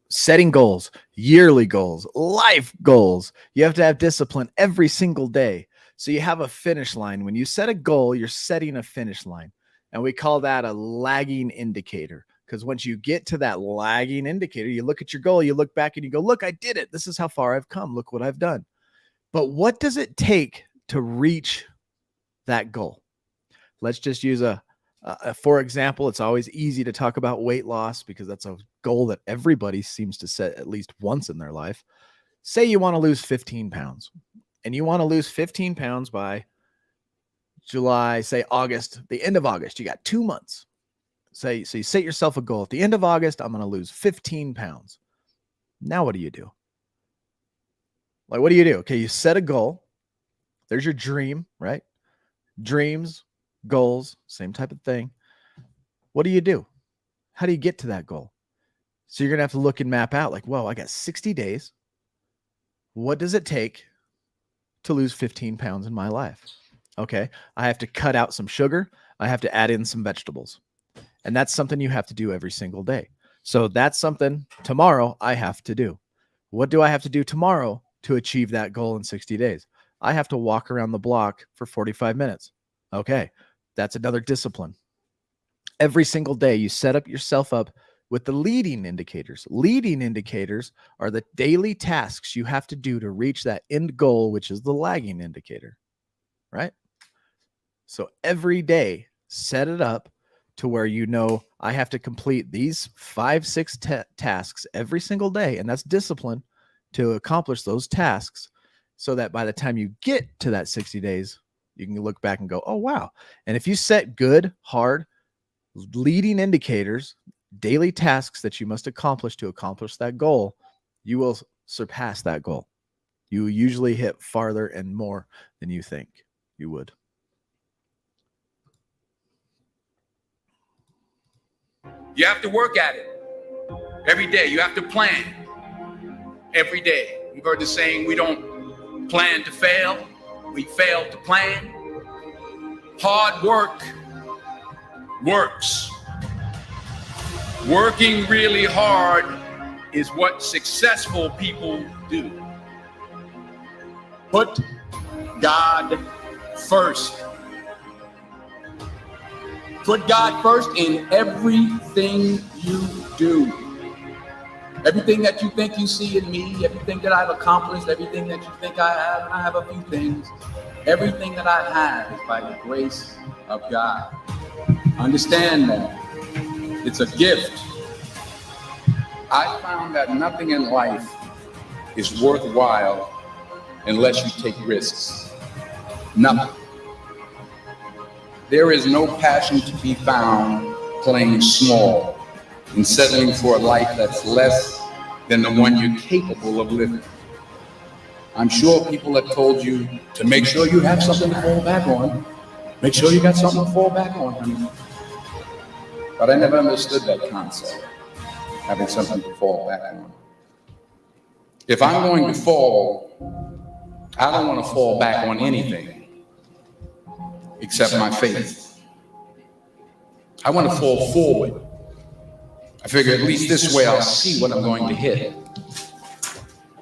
setting goals, yearly goals, life goals, you have to have discipline every single day. So you have a finish line. When you set a goal, you're setting a finish line. And we call that a lagging indicator. Because once you get to that lagging indicator, you look at your goal, you look back and you go, look, I did it. This is how far I've come. Look what I've done. But what does it take to reach that goal? Let's just use for example, it's always easy to talk about weight loss because that's a goal that everybody seems to set at least once in their life. Say you want to lose 15 pounds and you want to lose 15 pounds by July, say August, the end of August. You got 2 months. So you set yourself a goal. At the end of August, I'm going to lose 15 pounds. Now what do you do? Like, what do you do? Okay, you set a goal. There's your dream, right? Dreams, goals, same type of thing. What do you do? How do you get to that goal? So you're going to have to look and map out like, whoa, I got 60 days. What does it take to lose 15 pounds in my life? Okay, I have to cut out some sugar. I have to add in some vegetables. And that's something you have to do every single day. So that's something tomorrow I have to do. What do I have to do tomorrow to achieve that goal in 60 days? I have to walk around the block for 45 minutes. Okay, that's another discipline. Every single day you set up yourself up with the leading indicators. Leading indicators are the daily tasks you have to do to reach that end goal, which is the lagging indicator, right? So every day, set it up to where you know I have to complete these 5-6 tasks every single day. And that's discipline to accomplish those tasks so that by the time you get to that 60 days, you can look back and go, oh, wow. And if you set good, hard, leading indicators, daily tasks that you must accomplish to accomplish that goal, you will surpass that goal. You usually hit farther and more than you think you would. You have to work at it every day. You have to plan every day. You've heard the saying, we don't plan to fail, we fail to plan. Hard work works. Working really hard is what successful people do. Put God first. Put God first in everything you do. Everything that you think you see in me, everything that I've accomplished, everything that you think I have, and I have a few things, everything that I have is by the grace of God. Understand that. It's a gift. I found that nothing in life is worthwhile unless you take risks. Nothing. There is no passion to be found playing small and settling for a life that's less than the one you're capable of living. I'm sure people have told you to make sure you have something to fall back on. Make sure you got something to fall back on, honey. But I never understood that concept, having something to fall back on. If I'm going to fall, I don't want to fall back on anything except my faith. I want to fall forward. I figure at least this way I'll see what I'm going to hit.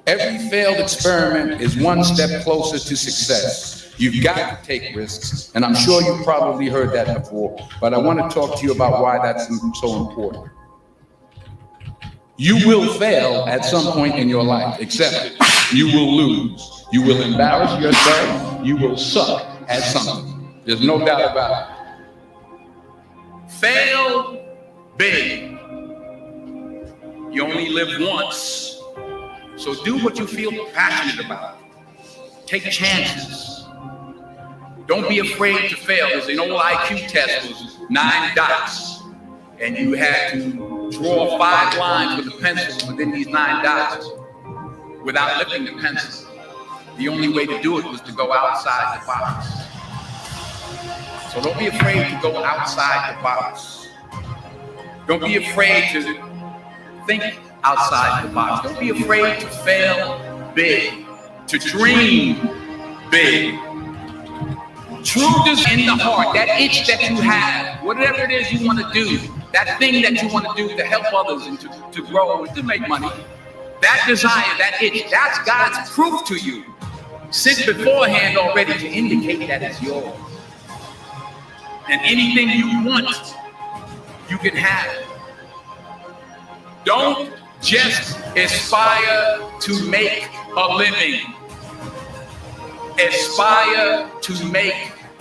Every failed experiment is one step closer to success. You've got to take risks, and I'm sure you've probably heard that before, but I want to talk to you about why that's so important. You will fail at some point in your life, accept it. You will lose. You will embarrass yourself. You will suck at something. There's no doubt about it. Fail big. You only live once, so do what you feel passionate about. Take chances. Don't be afraid to fail. There's an old IQ test, was 9 dots, and you had to draw 5 lines with a pencil within these 9 dots without lifting the pencil. The only way to do it was to go outside the box. So don't be afraid to go outside the box. Don't be afraid to think outside the box. Don't be afraid to fail big, to dream big. True desire in the heart, that itch that you have, whatever it is you want to do, that thing that you want to do to help others and to grow and to make money, that desire, that itch, that's God's proof to you. Sit beforehand already to indicate that it's yours. And anything you want, you can have. Don't just aspire to make a living. Aspire to make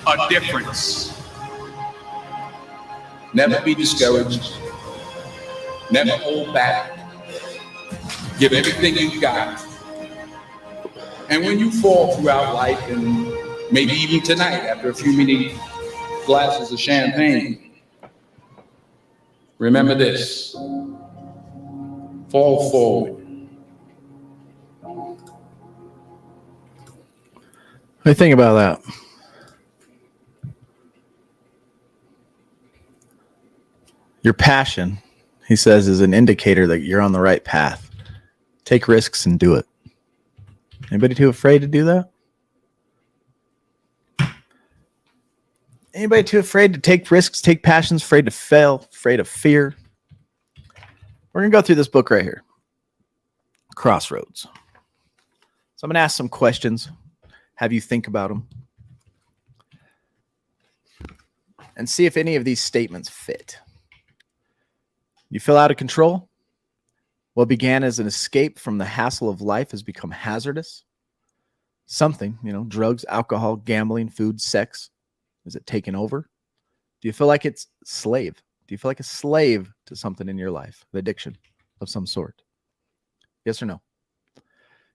a difference. Never be discouraged. Never hold back. Give everything you got. And when you fall throughout life, and maybe even tonight after a few many glasses of champagne, remember this: fall forward. What do you think about that? Your passion, he says, is an indicator that you're on the right path. Take risks and do it. Anybody too afraid to do that? Anybody too afraid to take risks, take passions, afraid to fail, afraid of fear? We're going to go through this book right here, Crossroads. So I'm going to ask some questions, have you think about them, and see if any of these statements fit. You feel out of control? What began as an escape from the hassle of life has become hazardous. Something, drugs, alcohol, gambling, food, sex. Is it taken over? Do you feel like it's slave? Do you feel like a slave to something in your life? An addiction of some sort? Yes or no?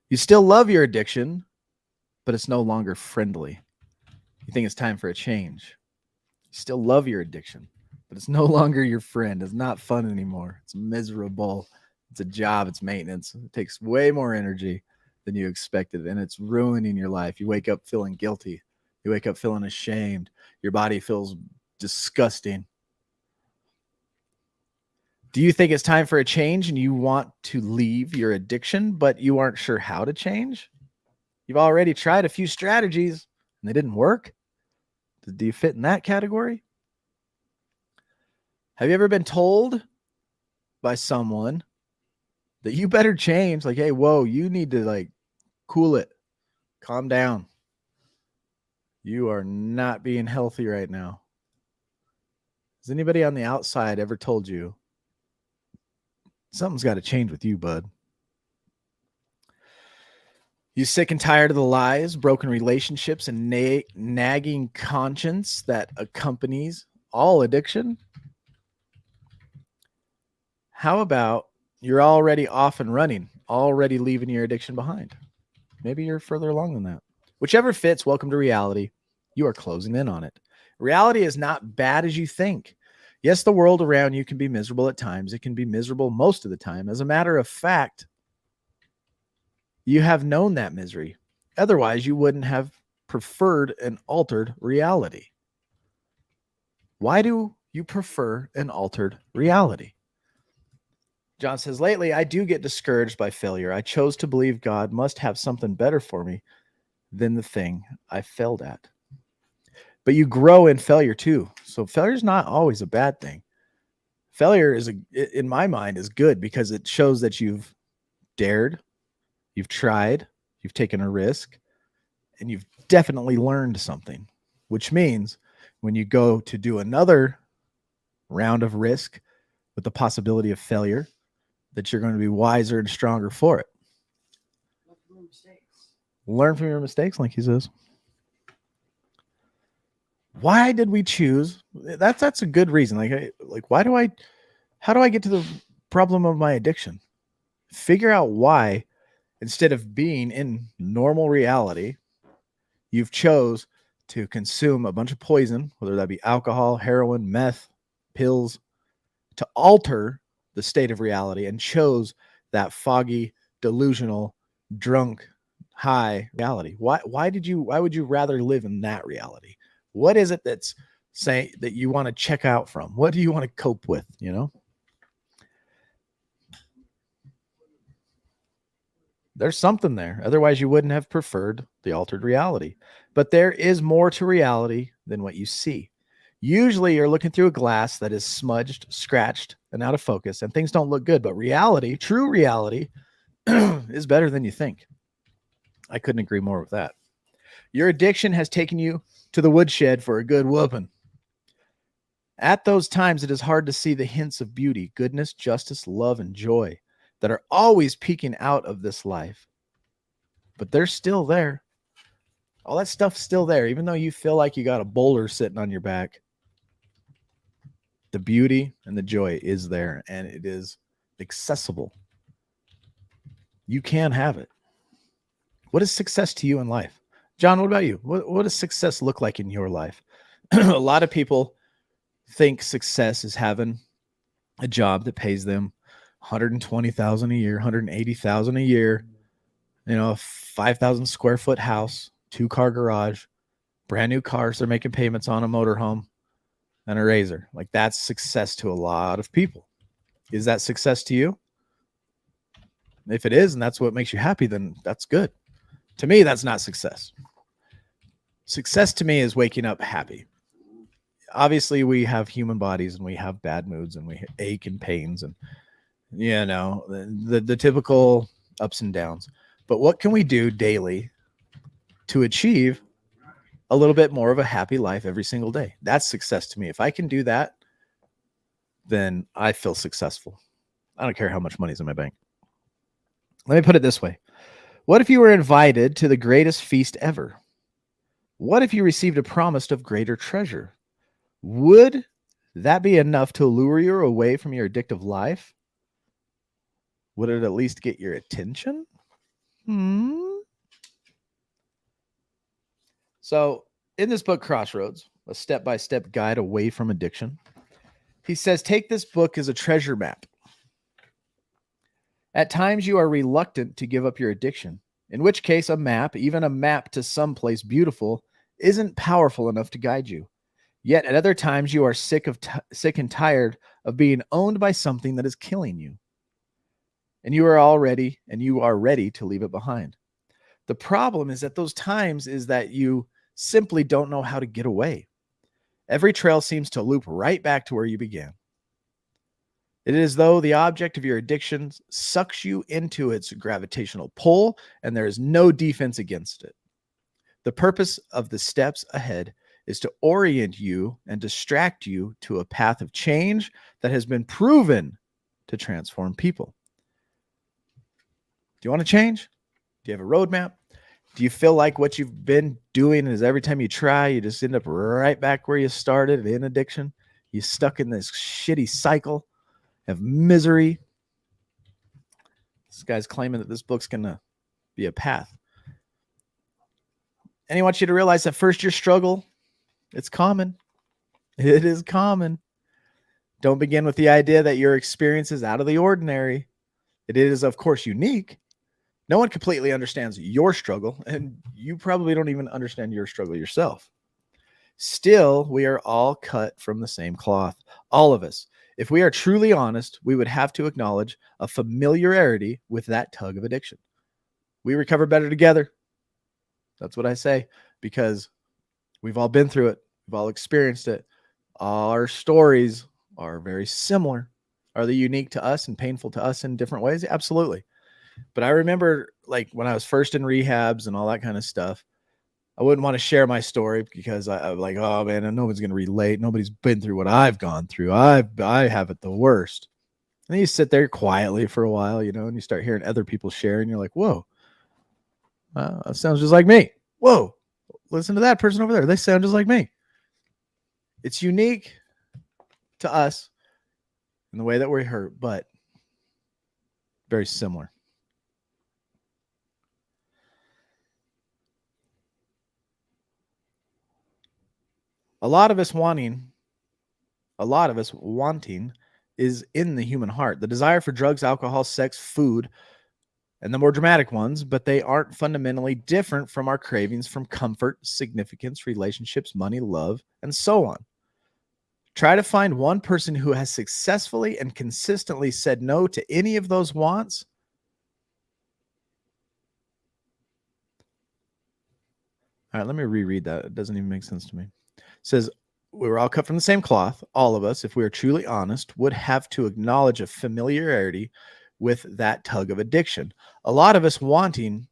You still love your addiction, but it's no longer friendly. You think it's time for a change. You still love your addiction, but it's no longer your friend. It's not fun anymore. It's miserable. It's a job. It's maintenance. It takes way more energy than you expected, and it's ruining your life. You wake up feeling guilty. You wake up feeling ashamed. Your body feels disgusting. Do you think it's time for a change and you want to leave your addiction, but you aren't sure how to change? You've already tried a few strategies and they didn't work. Do you fit in that category? Have you ever been told by someone that you better change? Like, hey, whoa, you need to cool it. Calm down. You are not being healthy right now. Has anybody on the outside ever told you something's got to change with you, bud? You sick and tired of the lies, broken relationships, and nagging conscience that accompanies all addiction? How about you're already off and running, already leaving your addiction behind? Maybe you're further along than that. Whichever fits, welcome to reality. You are closing in on it. Reality is not bad as you think. Yes, the world around you can be miserable at times. It can be miserable most of the time. As a matter of fact, you have known that misery. Otherwise, you wouldn't have preferred an altered reality. Why do you prefer an altered reality? John says, lately, I do get discouraged by failure. I chose to believe God must have something better for me than the thing I failed at. But you grow in failure too. So failure is not always a bad thing. Failure in my mind, is good because it shows that you've dared, you've tried, you've taken a risk, and you've definitely learned something, which means when you go to do another round of risk with the possibility of failure, that you're going to be wiser and stronger for it. Learn from your mistakes, like he says. Why did we choose? That's a good reason. How do I get to the problem of my addiction? Figure out why, instead of being in normal reality, you've chose to consume a bunch of poison, whether that be alcohol, heroin, meth, pills, to alter the the state of reality and chose that foggy, delusional, drunk, high reality? Why would you rather live in that reality? What is it that's saying that you want to check out from? What do you want to cope with, you know? There's something there. Otherwise, you wouldn't have preferred the altered reality. But there is more to reality than what you see. Usually, you're looking through a glass that is smudged, scratched, and out of focus, and things don't look good. But reality, true reality, is better than you think. I couldn't agree more with that. Your addiction has taken you to the woodshed for a good whooping. At those times, it is hard to see the hints of beauty, goodness, justice, love, and joy that are always peeking out of this life. But they're still there. All that stuff's still there, even though you feel like you got a boulder sitting on your back. The beauty and the joy is there, and it is accessible. You can have it. What is success to you in life? John, what about you? What does success look like in your life? A lot of people think success is having a job that pays them $120,000 a year, $180,000 a year, you know, a 5,000 square foot house, 2-car garage, brand new cars they're making payments on, a motorhome, and a razor. Like, that's success to a lot of people. Is that success to you? If it is, and that's what makes you happy, then that's good. To me, that's not success. Success to me is waking up happy. Obviously, we have human bodies and we have bad moods and we ache and pains and, you know, the typical ups and downs. But what can we do daily to achieve a little bit more of a happy life every single day? That's success to me. If I can do that, then I feel successful. I don't care how much money's in my bank. Let me put it this way. What if you were invited to the greatest feast ever? What if you received a promise of greater treasure? Would that be enough to lure you away from your addictive life? Would it at least get your attention? So, in this book, Crossroads, a step-by-step guide away from addiction, he says, take this book as a treasure map. At times, you are reluctant to give up your addiction, in which case a map, even a map to someplace beautiful, isn't powerful enough to guide you. Yet at other times, you are sick and tired of being owned by something that is killing you. And you are ready to leave it behind. The problem is at those times is that you simply don't know how to get away. Every trail seems to loop right back to where you began. It is as though the object of your addiction sucks you into its gravitational pull, and there is no defense against it. The purpose of the steps ahead is to orient you and distract you to a path of change that has been proven to transform people. Do you want to change? Do you have a roadmap? Do you feel like what you've been doing is every time you try, you just end up right back where you started in addiction? You're stuck in this shitty cycle of misery. This guy's claiming that this book's going to be a path. And he wants you to realize that first year struggle, it's common. It is common. Don't begin with the idea that your experience is out of the ordinary. It is, of course, unique. No one completely understands your struggle, and you probably don't even understand your struggle yourself. Still, we are all cut from the same cloth. All of us. If we are truly honest, we would have to acknowledge a familiarity with that tug of addiction. We recover better together. That's what I say, because we've all been through it. We've all experienced it. Our stories are very similar. Are they unique to us and painful to us in different ways? Absolutely. But I remember, like, when I was first in rehabs and all that kind of stuff, I wouldn't want to share my story because I'm like, oh man, nobody's going to relate. Nobody's been through what I've gone through. I have it the worst. And then you sit there quietly for a while, you know, and you start hearing other people share, and you're like, whoa, that sounds just like me. Whoa, listen to that person over there. They sound just like me. It's unique to us in the way that we're hurt, but very similar. A lot of us wanting is in the human heart. The desire for drugs, alcohol, sex, food, and the more dramatic ones, but they aren't fundamentally different from our cravings from comfort, significance, relationships, money, love, and so on. Try to find one person who has successfully and consistently said no to any of those wants. All right, let me reread that. It doesn't even make sense to me. It says, we were all cut from the same cloth. All of us, if we are truly honest, would have to acknowledge a familiarity with that tug of addiction. A lot of us wanting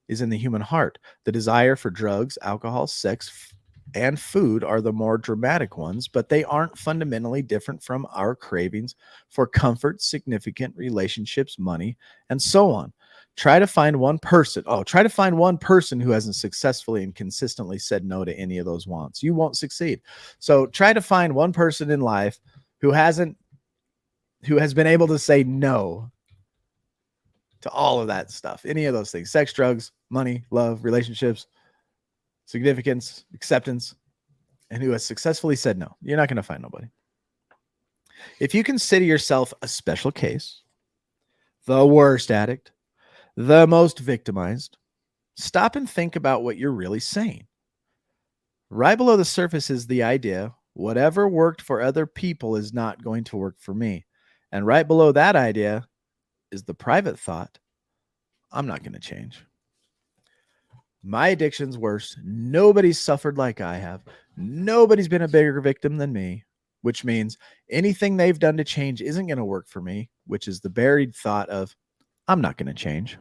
is in the human heart. The desire for drugs, alcohol, sex, and food are the more dramatic ones, but they aren't fundamentally different from our cravings for comfort, significant relationships, money, and so on. Try to find one person. Try to find one person who hasn't successfully and consistently said no to any of those wants. You won't succeed. So try to find one person in life who has been able to say no to all of that stuff. Any of those things: sex, drugs, money, love, relationships, significance, acceptance, and who has successfully said no. You're not going to find nobody. If you consider yourself a special case, the worst addict, the most victimized, stop and think about what you're really saying. Right below the surface is the idea, whatever worked for other people is not going to work for me. And right below that idea is the private thought, I'm not going to change. My addiction's worse. Nobody's suffered like I have. Nobody's been a bigger victim than me, which means anything they've done to change isn't going to work for me, which is the buried thought of, I'm not going to change.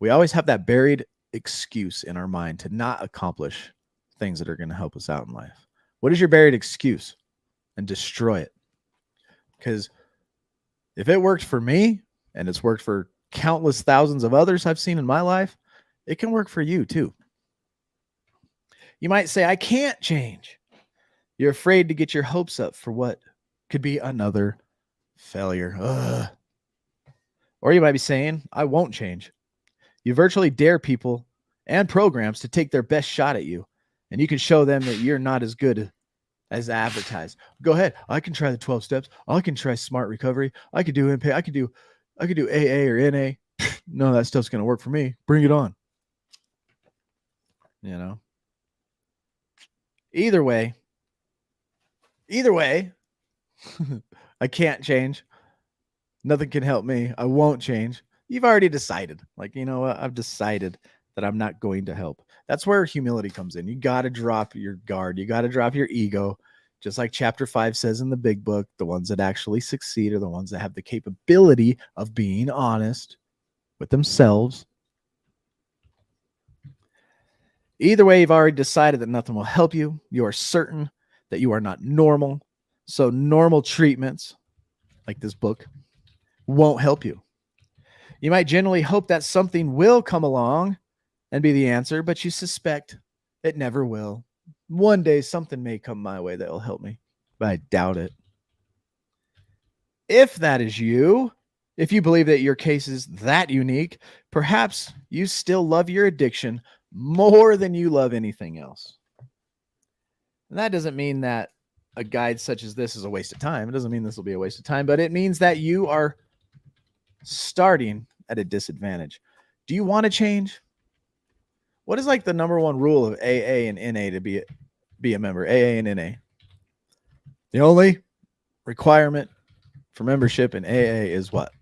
We always have that buried excuse in our mind to not accomplish things that are going to help us out in life. What is your buried excuse? And destroy it. Because if it worked for me, and it's worked for countless thousands of others I've seen in my life, it can work for you too. You might say, I can't change. You're afraid to get your hopes up for what could be another failure. Ugh. Or you might be saying, I won't change. You virtually dare people and programs to take their best shot at you, and you can show them that you're not as good as advertised. Go ahead. I can try the 12 steps. I can try smart recovery. I could do MPA. I could do AA or NA. No, that stuff's going to work for me. Bring it on. You know, either way, I can't change. Nothing can help me. I won't change. You've already decided. Like, you know what? I've decided that I'm not going to help. That's where humility comes in. You got to drop your guard. You got to drop your ego. Just like chapter 5 says in the big book, the ones that actually succeed are the ones that have the capability of being honest with themselves. Either way, you've already decided that nothing will help you. You are certain that you are not normal. So normal treatments, like this book, won't help you. You might generally hope that something will come along and be the answer, but you suspect it never will. One day something may come my way that will help me, but I doubt it. If that is you, if you believe that your case is that unique, perhaps you still love your addiction more than you love anything else. And that doesn't mean that a guide such as this is a waste of time. It doesn't mean this will be a waste of time, but it means that you are starting at a disadvantage. Do you want to change? What is like the number one rule of AA and NA to be a member? AA and NA. The only requirement for membership in AA is what?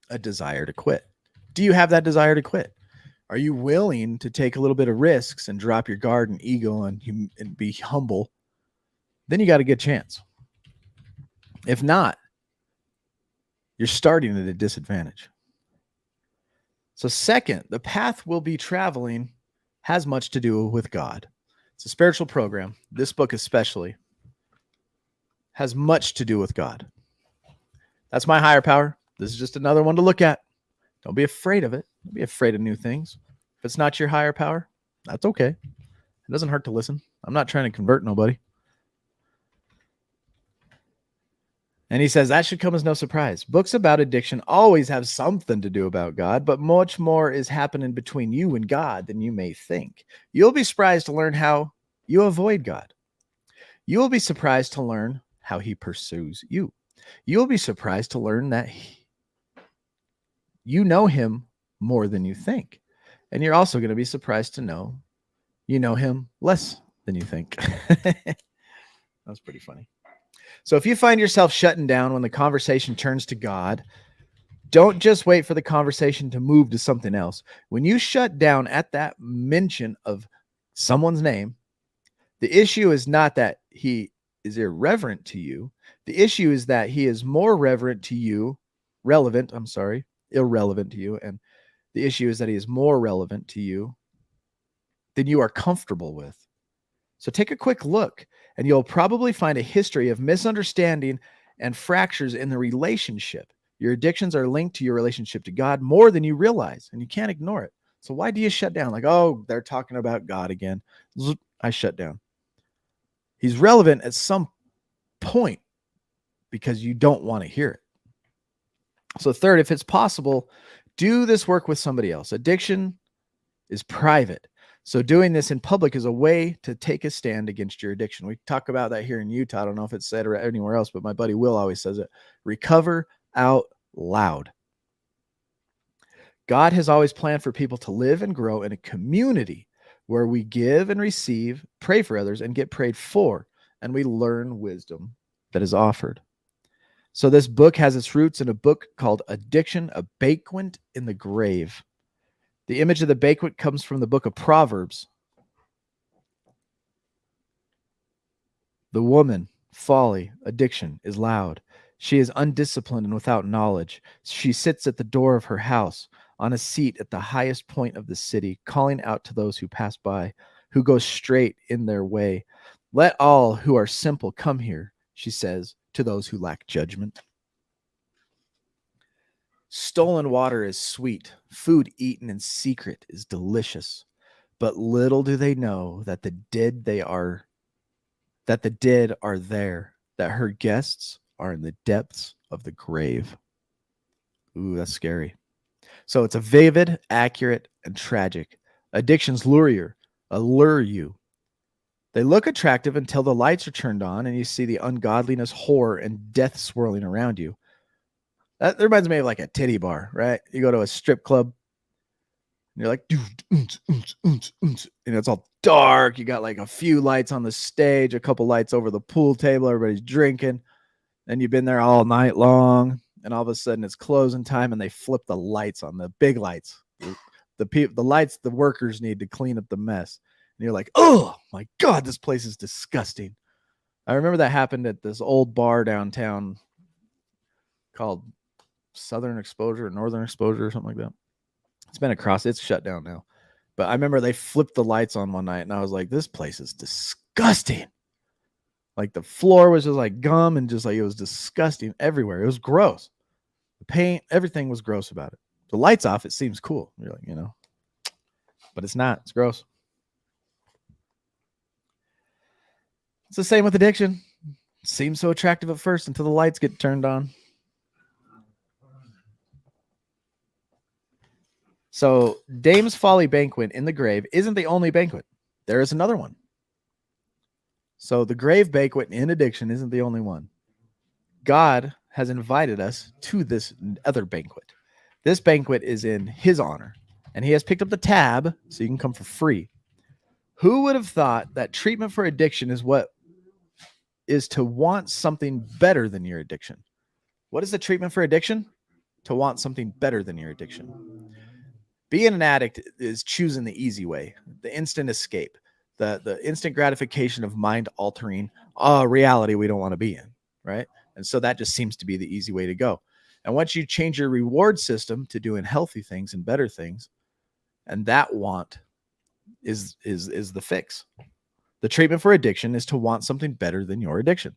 A desire to quit. Do you have that desire to quit? Are you willing to take a little bit of risks and drop your guard and ego and be humble? Then you got a good chance. If not, you're starting at a disadvantage. So second, the path we'll be traveling has much to do with God. It's a spiritual program. This book especially has much to do with God. That's my higher power. This is just another one to look at. Don't be afraid of it. Don't be afraid of new things. If it's not your higher power, that's okay. It doesn't hurt to listen. I'm not trying to convert nobody. And he says that should come as no surprise. Books about addiction always have something to do about God, but much more is happening between you and God than you may think. You'll be surprised to learn how you avoid God. You will be surprised to learn how he pursues you. You'll be surprised to learn that you know him more than you think. And you're also going to be surprised to know you know him less than you think. That's pretty funny. So if you find yourself shutting down when the conversation turns to God, don't just wait for the conversation to move to something else. When you shut down at that mention of someone's name, the issue is not that he is irreverent to you. The issue is that he is more irrelevant to you. And the issue is that he is more relevant to you than you are comfortable with. So take a quick look, and you'll probably find a history of misunderstanding and fractures in the relationship. Your addictions are linked to your relationship to God more than you realize, and you can't ignore it. So why do you shut down? Like, oh, they're talking about God again. I shut down. He's relevant at some point because you don't want to hear it. So third, if it's possible, do this work with somebody else. Addiction is private. So doing this in public is a way to take a stand against your addiction. We talk about that here in Utah. I don't know if it's said or anywhere else, but my buddy Will always says it. Recover out loud. God has always planned for people to live and grow in a community where we give and receive, pray for others, and get prayed for, and we learn wisdom that is offered. So this book has its roots in a book called Addiction, a Banquet in the Grave. The image of the banquet comes from the book of Proverbs. The woman, folly, addiction, is loud. She is undisciplined and without knowledge. She sits at the door of her house, on a seat at the highest point of the city, calling out to those who pass by, who go straight in their way. Let all who are simple come here, she says, to those who lack judgment. Stolen water is sweet. Food eaten in secret is delicious. But little do they know that the dead are there, that her guests are in the depths of the grave. Ooh, that's scary. So it's a vivid, accurate, and tragic. Addictions lure you. They look attractive until the lights are turned on and you see the ungodliness, horror, and death swirling around you. That reminds me of like a titty bar, right? You go to a strip club and you're like, and it's all dark. You got like a few lights on the stage, a couple lights over the pool table. Everybody's drinking. And you've been there all night long. And all of a sudden it's closing time and they flip the lights on, the big lights. The lights the workers need to clean up the mess. And you're like, oh my God, this place is disgusting. I remember that happened at this old bar downtown called Southern Exposure or Northern Exposure or something like that. It's shut down now. But I remember they flipped the lights on one night and I was like, this place is disgusting. Like the floor was just like gum and just like it was disgusting everywhere. It was gross. The paint, everything was gross about it. The lights off, it seems cool. You're like, but it's not. It's gross. It's the same with addiction. It seems so attractive at first until the lights get turned on. So Dame's Folly Banquet in the Grave isn't the only banquet. There is another one. So the grave banquet in addiction isn't the only one. God has invited us to this other banquet. This banquet is in his honor, and he has picked up the tab so you can come for free. Who would have thought that treatment for addiction is to want something better than your addiction? What is the treatment for addiction? To want something better than your addiction. Being an addict is choosing the easy way, the instant escape, the instant gratification of mind-altering reality we don't want to be in, right? And so that just seems to be the easy way to go. And once you change your reward system to doing healthy things and better things, and that want is the fix. The treatment for addiction is to want something better than your addiction.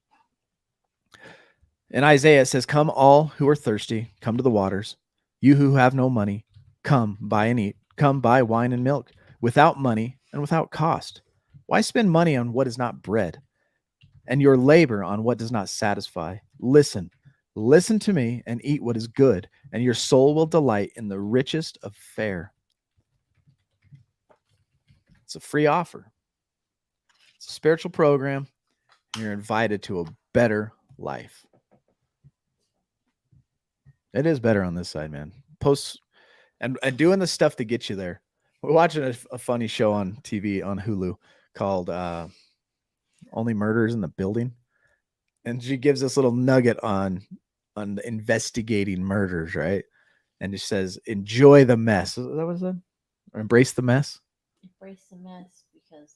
And Isaiah says, come all who are thirsty, come to the waters. You who have no money, come buy and eat. Come buy wine and milk without money and without cost. Why spend money on what is not bread and your labor on what does not satisfy? Listen to me and eat what is good, and your soul will delight in the richest of fare. It's a free offer. It's a spiritual program, and you're invited to a better life. It is better on this side, man. Posts and doing the stuff to get you there. We're watching a funny show on TV on Hulu called Only Murders in the Building. And she gives this little nugget on investigating murders, right? And it says, enjoy the mess. Is that what it said? Or embrace the mess? Embrace the mess because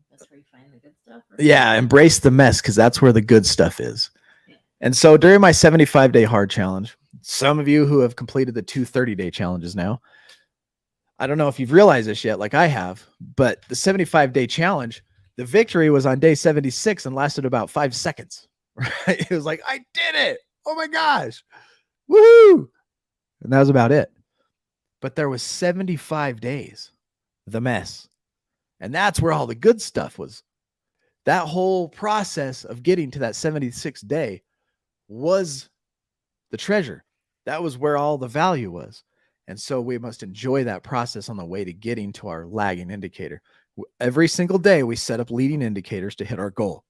that's where you find the good stuff. Yeah, embrace the mess because that's where the good stuff is. Yeah. And so during my 75-day hard challenge, some of you who have completed the 2 30-day challenges now, I don't know if you've realized this yet, like I have, but the 75-day challenge, the victory was on day 76 and lasted about 5 seconds. Right? It was like, I did it. Oh my gosh. Woo! And that was about it. But there was 75 days, the mess. And that's where all the good stuff was. That whole process of getting to that 76th day was the treasure. That was where all the value was. And so we must enjoy that process on the way to getting to our lagging indicator. Every single day, we set up leading indicators to hit our goal.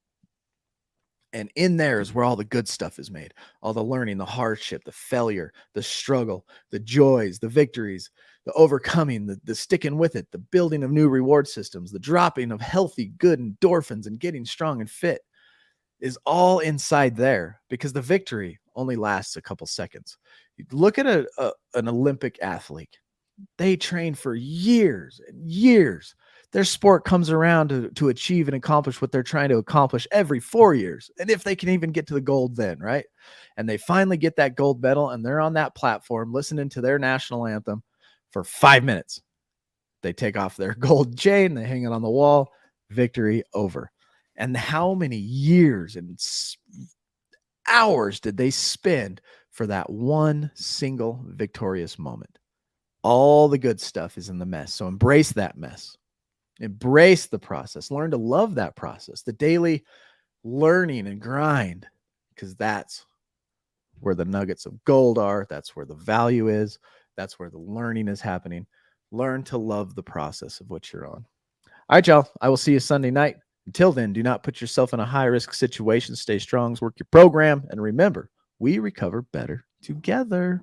And in there is where all the good stuff is made. All the learning, the hardship, the failure, the struggle, the joys, the victories, the overcoming, the sticking with it, the building of new reward systems, the dropping of healthy, good endorphins and getting strong and fit is all inside there because the victory only lasts a couple seconds. Look at an Olympic athlete. They train for years and years. Their sport comes around to achieve and accomplish what they're trying to accomplish every 4 years. And if they can even get to the gold then, right? And they finally get that gold medal and they're on that platform listening to their national anthem for 5 minutes. They take off their gold chain, they hang it on the wall, victory over. And how many years and hours did they spend for that one single victorious moment? All the good stuff is in the mess. So embrace that mess. Embrace the process. Learn to love that process, the daily learning and grind, because that's where the nuggets of gold are. That's where the value is. That's where the learning is happening. Learn to love the process of what you're on. All right, y'all. I will see you Sunday night. Until then, do not put yourself in a high-risk situation. Stay strong, work your program, and remember, we recover better together.